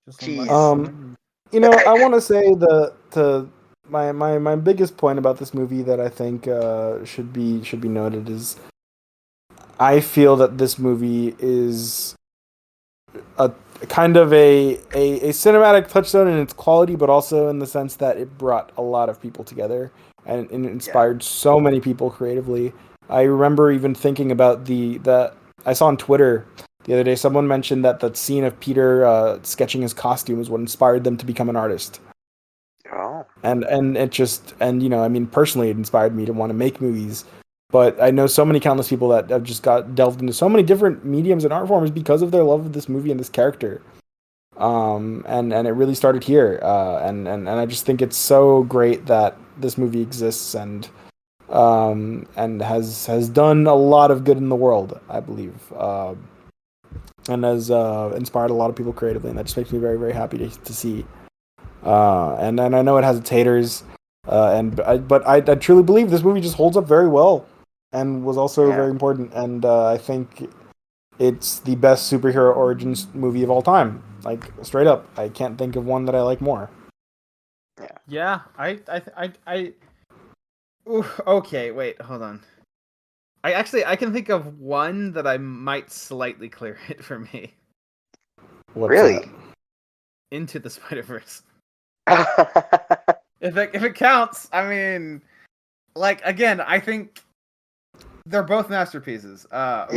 Just some Jeez. um, I want to say my biggest point about this movie that I think should be noted is I feel that this movie is a kind of a cinematic touchstone in its quality, but also in the sense that it brought a lot of people together and it Yeah. inspired so many people creatively. I remember even thinking about the I saw on Twitter the other day someone mentioned that the scene of Peter sketching his costume is what inspired them to become an artist. Oh. And it just and I mean personally it inspired me to want to make movies, but I know so many countless people that have just got delved into so many different mediums and art forms because of their love of this movie and this character. And it really started here, and I just think it's so great that this movie exists and has done a lot of good in the world, I believe, and has inspired a lot of people creatively, and that just makes me very very happy to see. And I know it has its haters, but I truly believe this movie just holds up very well, and was also Yeah. very important. And I think it's the best superhero origins movie of all time. Like straight up, I can't think of one that I like more. Yeah. Yeah, Ooh, okay, wait, hold on. I can think of one that I might slightly clear it for me. What's that? Really? Into the Spider-Verse. Yeah. If it counts, I mean, like again, I think they're both masterpieces. I don't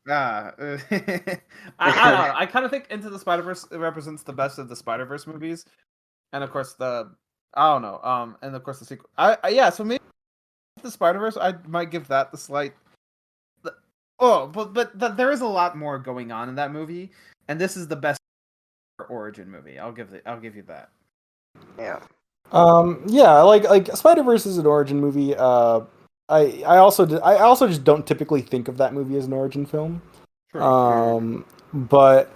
know. I kind of think Into the Spider-Verse represents the best of the Spider-Verse movies, and of course I don't know. And of course the sequel. Yeah. So maybe the Spider-Verse, I might give that the slight. Oh, but there is a lot more going on in that movie, and this is the best origin movie. I'll give you that. Yeah, like Spider Verse is an origin movie. I also just don't typically think of that movie as an origin film. True. But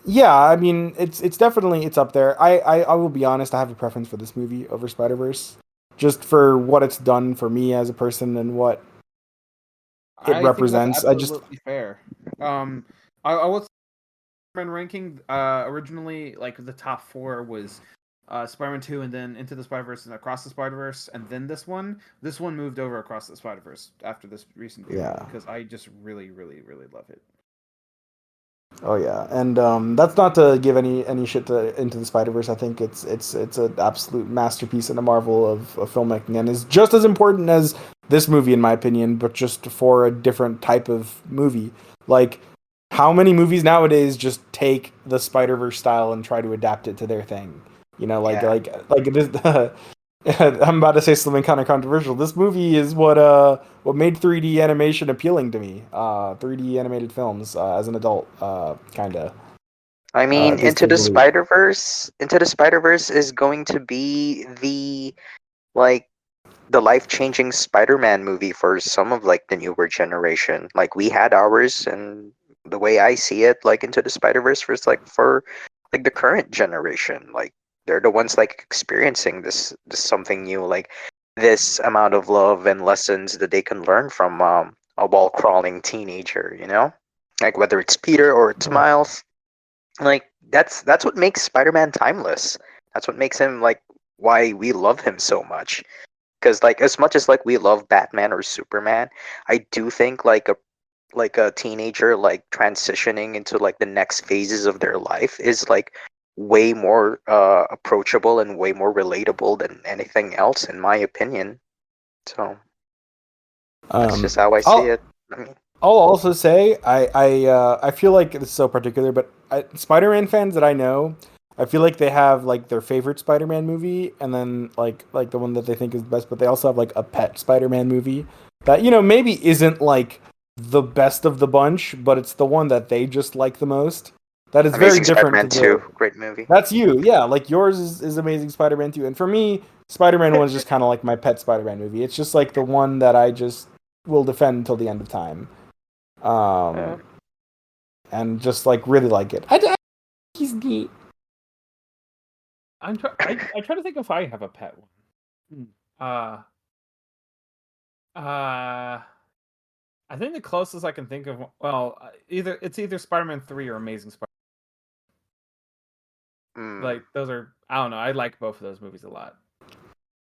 yeah, I mean, it's definitely it's up there. I will be honest, I have a preference for this movie over Spider Verse, just for what it's done for me as a person and what it I think that's represents. I just absolutely fair. I was Spider-Man ranking. Originally, like the top four was Spider-Man 2, and then Into the Spider-Verse and Across the Spider-Verse, and then this one. This one moved over Across the Spider-Verse after this recent viewing yeah. because I just really, really, really love it. Oh yeah, and that's not to give any shit to Into the Spider Verse. I think it's an absolute masterpiece and a marvel of filmmaking, and is just as important as this movie in my opinion, but just for a different type of movie. Like, how many movies nowadays just take the Spider Verse style and try to adapt it to their thing? Yeah. Like this. I'm about to say something kind of controversial. This movie is what made 3D animation appealing to me. 3D animated films as an adult, kind of. I mean, To say the least. Into the Spider-Verse is going to be like the life-changing Spider-Man movie for some of like the newer generation. Like we had ours, and the way I see it, like Into the Spider-Verse was like for like the current generation. Like they're the ones like experiencing this something new, like this amount of love and lessons that they can learn from a wall-crawling teenager. Like whether it's Peter or it's Yeah. Miles. Like that's what makes Spider-Man timeless. That's what makes him like why we love him so much. Because like as much as like we love Batman or Superman, I do think like a teenager like transitioning into like the next phases of their life is like way more approachable and way more relatable than anything else in my opinion. So that's Um, just how I see I'll it. I mean, I'll also say I feel like this is so particular, but Spider-Man fans that I know, I feel like they have like their favorite Spider-Man movie, and then like the one that they think is the best, but they also have like a pet Spider-Man movie that maybe isn't like the best of the bunch, but it's the one that they just like the most. That is very Amazing different Spider-Man to 2, great movie. That's you, yeah. Like yours is Amazing Spider-Man 2, and for me, Spider-Man 1 is just kind of like my pet Spider-Man movie. It's just like the one that I just will defend until the end of time, Yeah. and just like really like it. He's neat. I try to think if I have a pet one. I think the closest I can think of, well, either Spider-Man 3 or Amazing Spider. Like those are, I don't know. I like both of those movies a lot.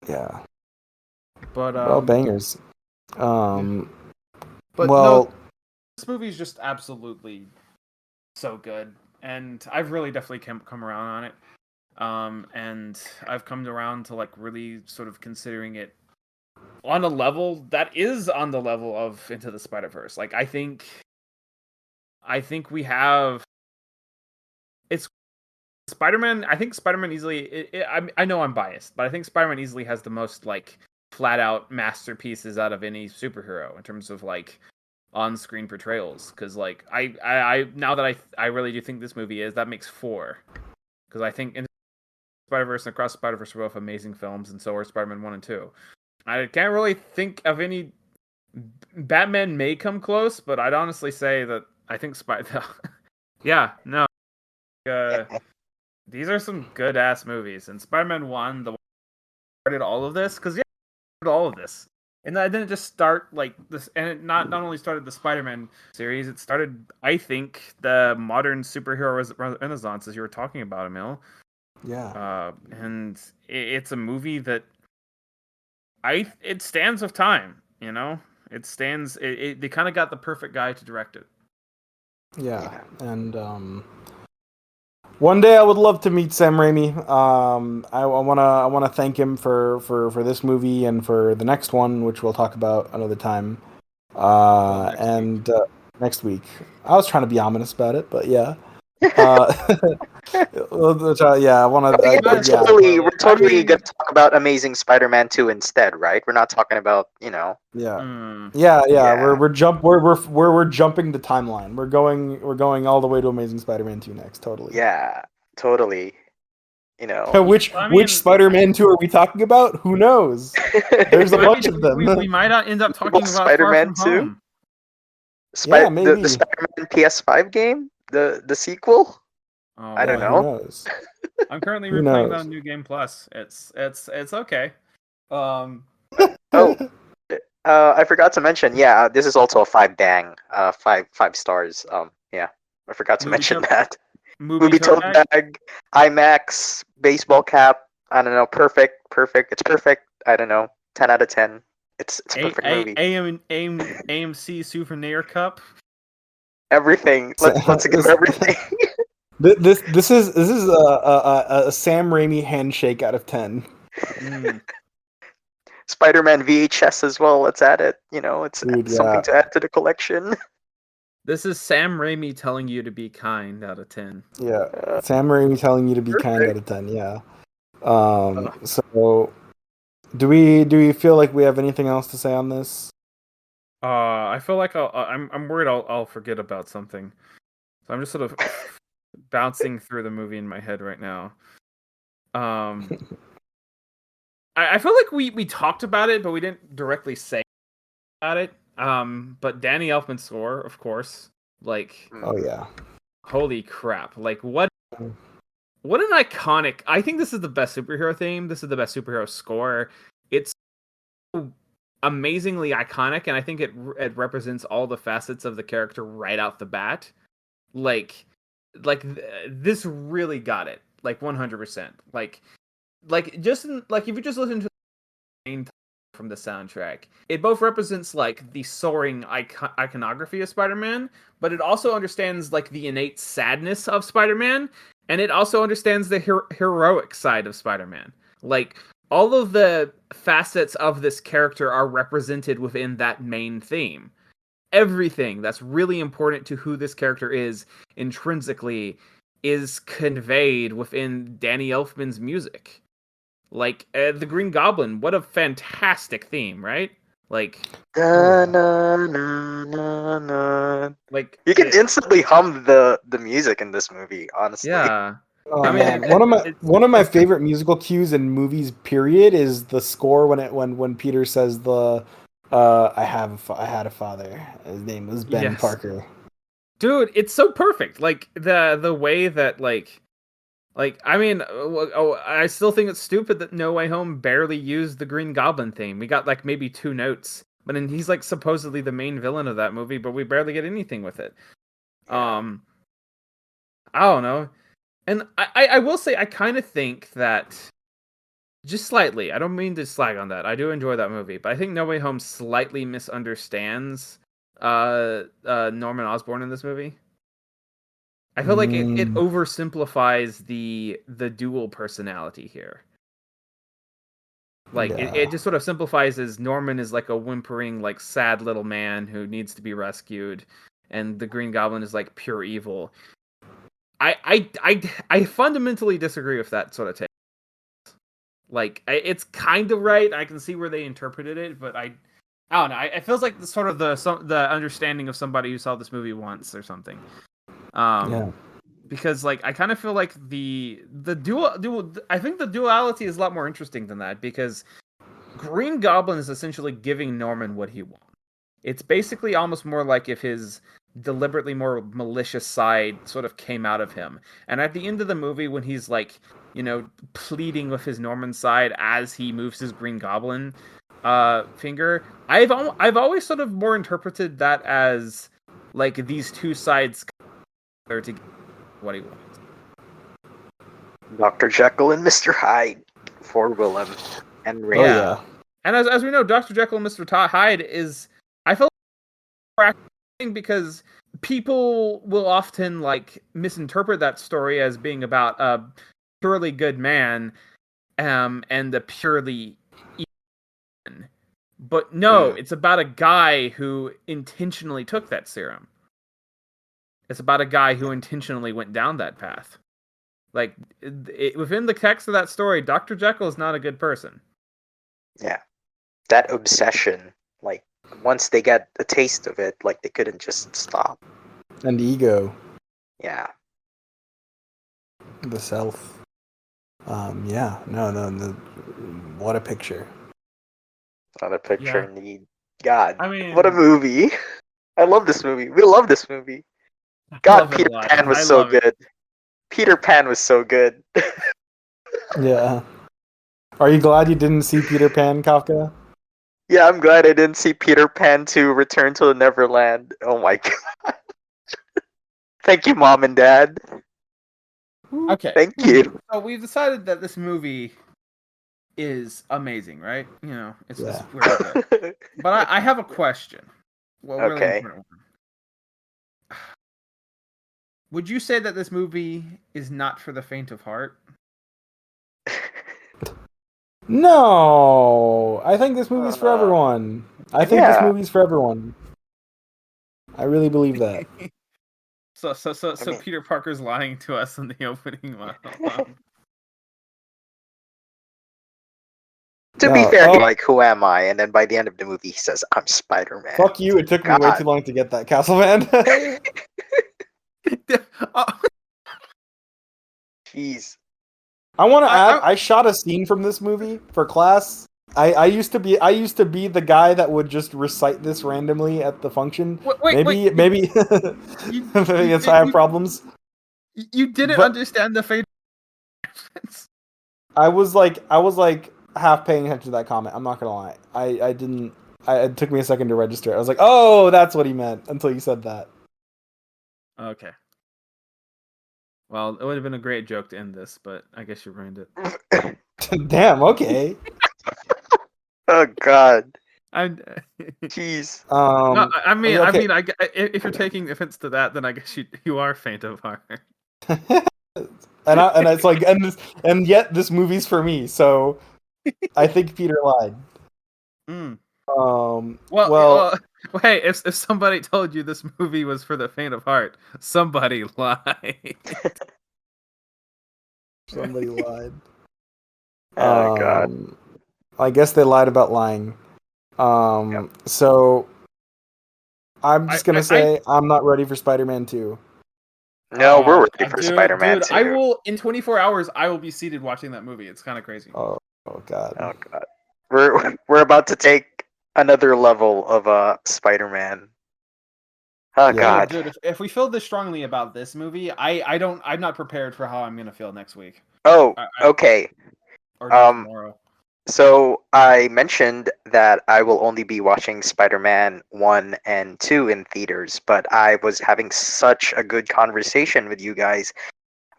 Yeah. But Well, bangers. But well, no, this movie is just absolutely so good, and I've really definitely come around on it. And I've come around to like really sort of considering it on a level that is on the level of Into the Spider-Verse. Like I think we have it's Spider-Man. I think Spider-Man easily. I know I'm biased, but I think Spider-Man easily has the most like flat out masterpieces out of any superhero in terms of like on-screen portrayals. Because like I now that I really do think this movie is, that makes 4. Because I think Into Spider-Verse and Across Spider-Verse are both amazing films, and so are Spider-Man 1 and 2. I can't really think of any. Batman may come close, but I'd honestly say that I think yeah, no. These are some good ass movies, and Spider-Man 1, the one that started all of this, because yeah, it started all of this, and I didn't just start like this, and it not only started the Spider-Man series, it started, I think, the modern superhero renaissance, as you were talking about, Emil. yeah. And it's a movie that it stands of time, you know. It stands. They kind of got the perfect guy to direct it. Yeah, and one day I would love to meet Sam Raimi. I wanna thank him for this movie and for the next one, which we'll talk about another time. Next week. I was trying to be ominous about it, but yeah. Yeah, I want Oh, to. yeah, Yeah, we're totally gonna talk about Amazing Spider-Man 2 instead, right? We're not talking about, yeah, Mm. yeah. Yeah. We're jumping the timeline. We're going all the way to Amazing Spider-Man 2 next. Totally. Yeah, totally. You know. which I mean, which Spider-Man 2 are we talking about? Who knows? There's a bunch of them. We might end up talking about Far Spider-Man From 2? Home. Yeah, maybe. The Spider-Man PS5 game? The sequel? Oh, I don't Yeah, who know. knows? I'm currently Who replaying that knows? on New Game Plus. It's okay. Oh, I forgot to mention. Yeah, this is also a 5 stars. Yeah, I forgot to Movie mention tote, that. movie Movie tote tote bag. bag, IMAX, baseball cap. I don't know. Perfect. It's perfect. I don't know. 10 out of 10. It's a perfect movie. AMC souvenir cup. Everything. Let's give everything. This is a Sam Raimi handshake out of 10. Mm. Spider-Man VHS as well. Let's add it. You know, it's Dude, something yeah. to add to the collection. This is Sam Raimi telling you to be kind out of 10. Yeah. Sam Raimi telling you to be kind out of 10, yeah. So do we feel like we have anything else to say on this? I feel like I'm worried I'll forget about something. So I'm just sort of bouncing through the movie in my head right now. I feel like we talked about it, but we didn't directly say about it. But Danny Elfman's score, of course, like, Oh yeah. holy crap! Like, what an iconic! I think this is the best superhero theme. This is the best superhero score. It's amazingly iconic, and I think it represents all the facets of the character right out the bat. Like this really got it. Like 100%. Like just like if you just listen to the main from the soundtrack, it both represents like the soaring iconography of Spider-Man, but it also understands like the innate sadness of Spider-Man, and it also understands the heroic side of Spider-Man. Like all of the facets of this character are represented within that main theme. Everything that's really important to who this character is intrinsically is conveyed within Danny Elfman's music. Like the Green Goblin, what a fantastic theme, right? Like, Da, na, na, na, na. like You can instantly hum the music in this movie, honestly. yeah. Oh I mean, man, it's one of my favorite musical cues in movies, period, is the score when Peter says the I had a father. His name was Ben yes, Parker. dude, it's so perfect. Like the way that I mean, I still think it's stupid that No Way Home barely used the Green Goblin theme. We got like maybe 2 notes, but then he's like supposedly the main villain of that movie, but we barely get anything with it. Yeah. I don't know. And I will say I kind of think that just slightly. I don't mean to slag on that. I do enjoy that movie, but I think No Way Home slightly misunderstands Norman Osborn in this movie. I feel like it Mm, oversimplifies the dual personality here. Like yeah. it just sort of simplifies as Norman is like a whimpering, like sad little man who needs to be rescued, and the Green Goblin is like pure evil. I fundamentally disagree with that sort of take. Like it's kind of right. I can see where they interpreted it, but I don't know. It feels like the sort of the understanding of somebody who saw this movie once or something. Yeah. Because like I kind of feel like the dual I think the duality is a lot more interesting than that, because Green Goblin is essentially giving Norman what he wants. It's basically almost more like if his deliberately more malicious side sort of came out of him. And at the end of the movie, when he's like, pleading with his Norman side as he moves his Green Goblin finger, I've always sort of more interpreted that as like these two sides are to get what he wants. Dr. Jekyll and Mr. Hyde for Willem and Rain. Oh Yeah. yeah. And as we know, Dr. Jekyll and Mr. Hyde is, I feel like, because people will often like misinterpret that story as being about a purely good man and the purely evil. But no, it's about a guy who intentionally took that serum. It's about a guy who intentionally went down that path. Like within the text of that story, Dr. Jekyll is not a good person. Yeah. That obsession, like once they got a taste of it, like they couldn't just stop. And ego, Yeah. the self. Yeah. No. What a picture. Not a picture Yeah. indeed. God, I mean, what a movie. I love this movie. We love this movie. I God, love it Peter a lot. Pan was I so love it. good. Peter Pan was so good. Yeah. Are you glad you didn't see Peter Pan, Kafka? Yeah, I'm glad I didn't see Peter Pan 2 Return to the Neverland. Oh my god. Thank you, Mom and Dad. Okay. Thank you. So we've decided that this movie is amazing, right? It's Yeah. just really good. But I have a question. Well, really Okay. important one. Would you say that this movie is not for the faint of heart? No, I think this movie's for everyone. I think this Yeah. movie's for everyone. I really believe that. So I mean- Peter Parker's lying to us in the opening monologue. To be No, fair, oh, he's like, who am I? And then by the end of the movie, he says, I'm Spider-Man. fuck you! It took me way God. too long to get that, Castleman. Jeez. I want to add. I- I shot a scene from this movie for class. I used to be the guy that would just recite this randomly at the function. Maybe maybe that's why I have problems. You didn't But- understand the fate. I was like half paying attention to that comment. I'm not gonna lie. I didn't. It took me a second to register. I was like, oh, that's what he meant until you said that. Okay. Well, it would have been a great joke to end this, but I guess you ruined it. Damn. Okay. Oh God. I'm. Jeez. No, I mean, okay. if you're taking offense to that, then I guess you are faint of heart. and it's like and yet this movie's for me. So I think Peter lied. Mm. Well, hey, if somebody told you this movie was for the faint of heart, somebody lied. somebody lied. Oh God. I guess they lied about lying. So I'm just gonna say I'm not ready for Spider-Man 2. No, we're ready for Spider-Man dude, 2. I will in 24 hours. I will be seated watching that movie. It's kind of crazy. Oh god. Oh god, we're about to take another level of Spider-Man. Oh Yeah. god. Dude, if we feel this strongly about this movie, I'm not prepared for how I'm gonna feel next week. Oh, okay. Or tomorrow. So I mentioned that I will only be watching Spider-Man 1 and 2 in theaters, but I was having such a good conversation with you guys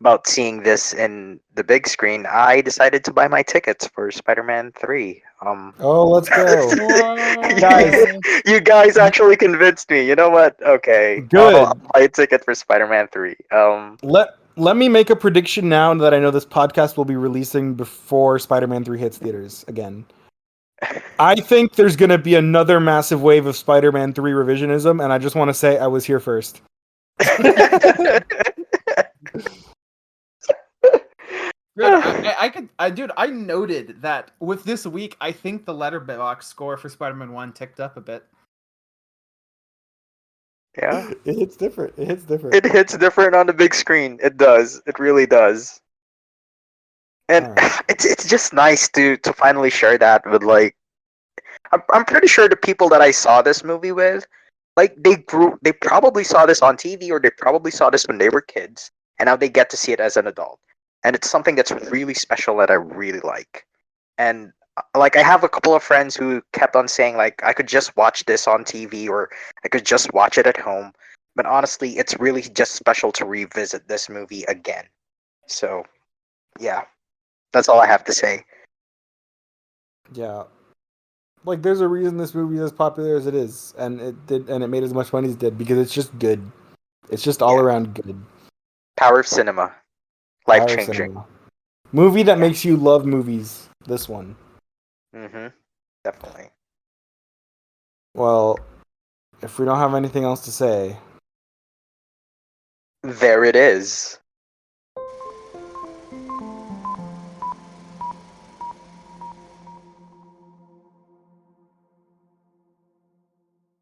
about seeing this in the big screen. I decided to buy my tickets for Spider-Man 3. Oh, let's go. Guys, you guys actually convinced me. You know what? Okay. Good. I'll buy a ticket for Spider-Man 3. Let me make a prediction now that I know this podcast will be releasing before Spider-Man 3 hits theaters again. I think there's going to be another massive wave of Spider-Man 3 revisionism, and I just want to say I was here first. Dude, I noted that with this week, I think the Letterboxd score for Spider-Man 1 ticked up a bit. Yeah. It hits different. It hits different on the big screen. It does. It really does. And it's just nice to finally share that with like I'm pretty sure the people that I saw this movie with, like they probably saw this on TV or they probably saw this when they were kids and now they get to see it as an adult. And it's something that's really special that I really like. And like I have a couple of friends who kept on saying like I could just watch this on TV or I could just watch it at home. But honestly, it's really just special to revisit this movie again. So, yeah. That's all I have to say. Yeah. Like there's a reason this movie is as popular as it is, and it made as much money as it did because it's just good. It's just all around good. Power of cinema. Life changing. Movie that makes you love movies. This one. Definitely. Well, if we don't have anything else to say, there it is.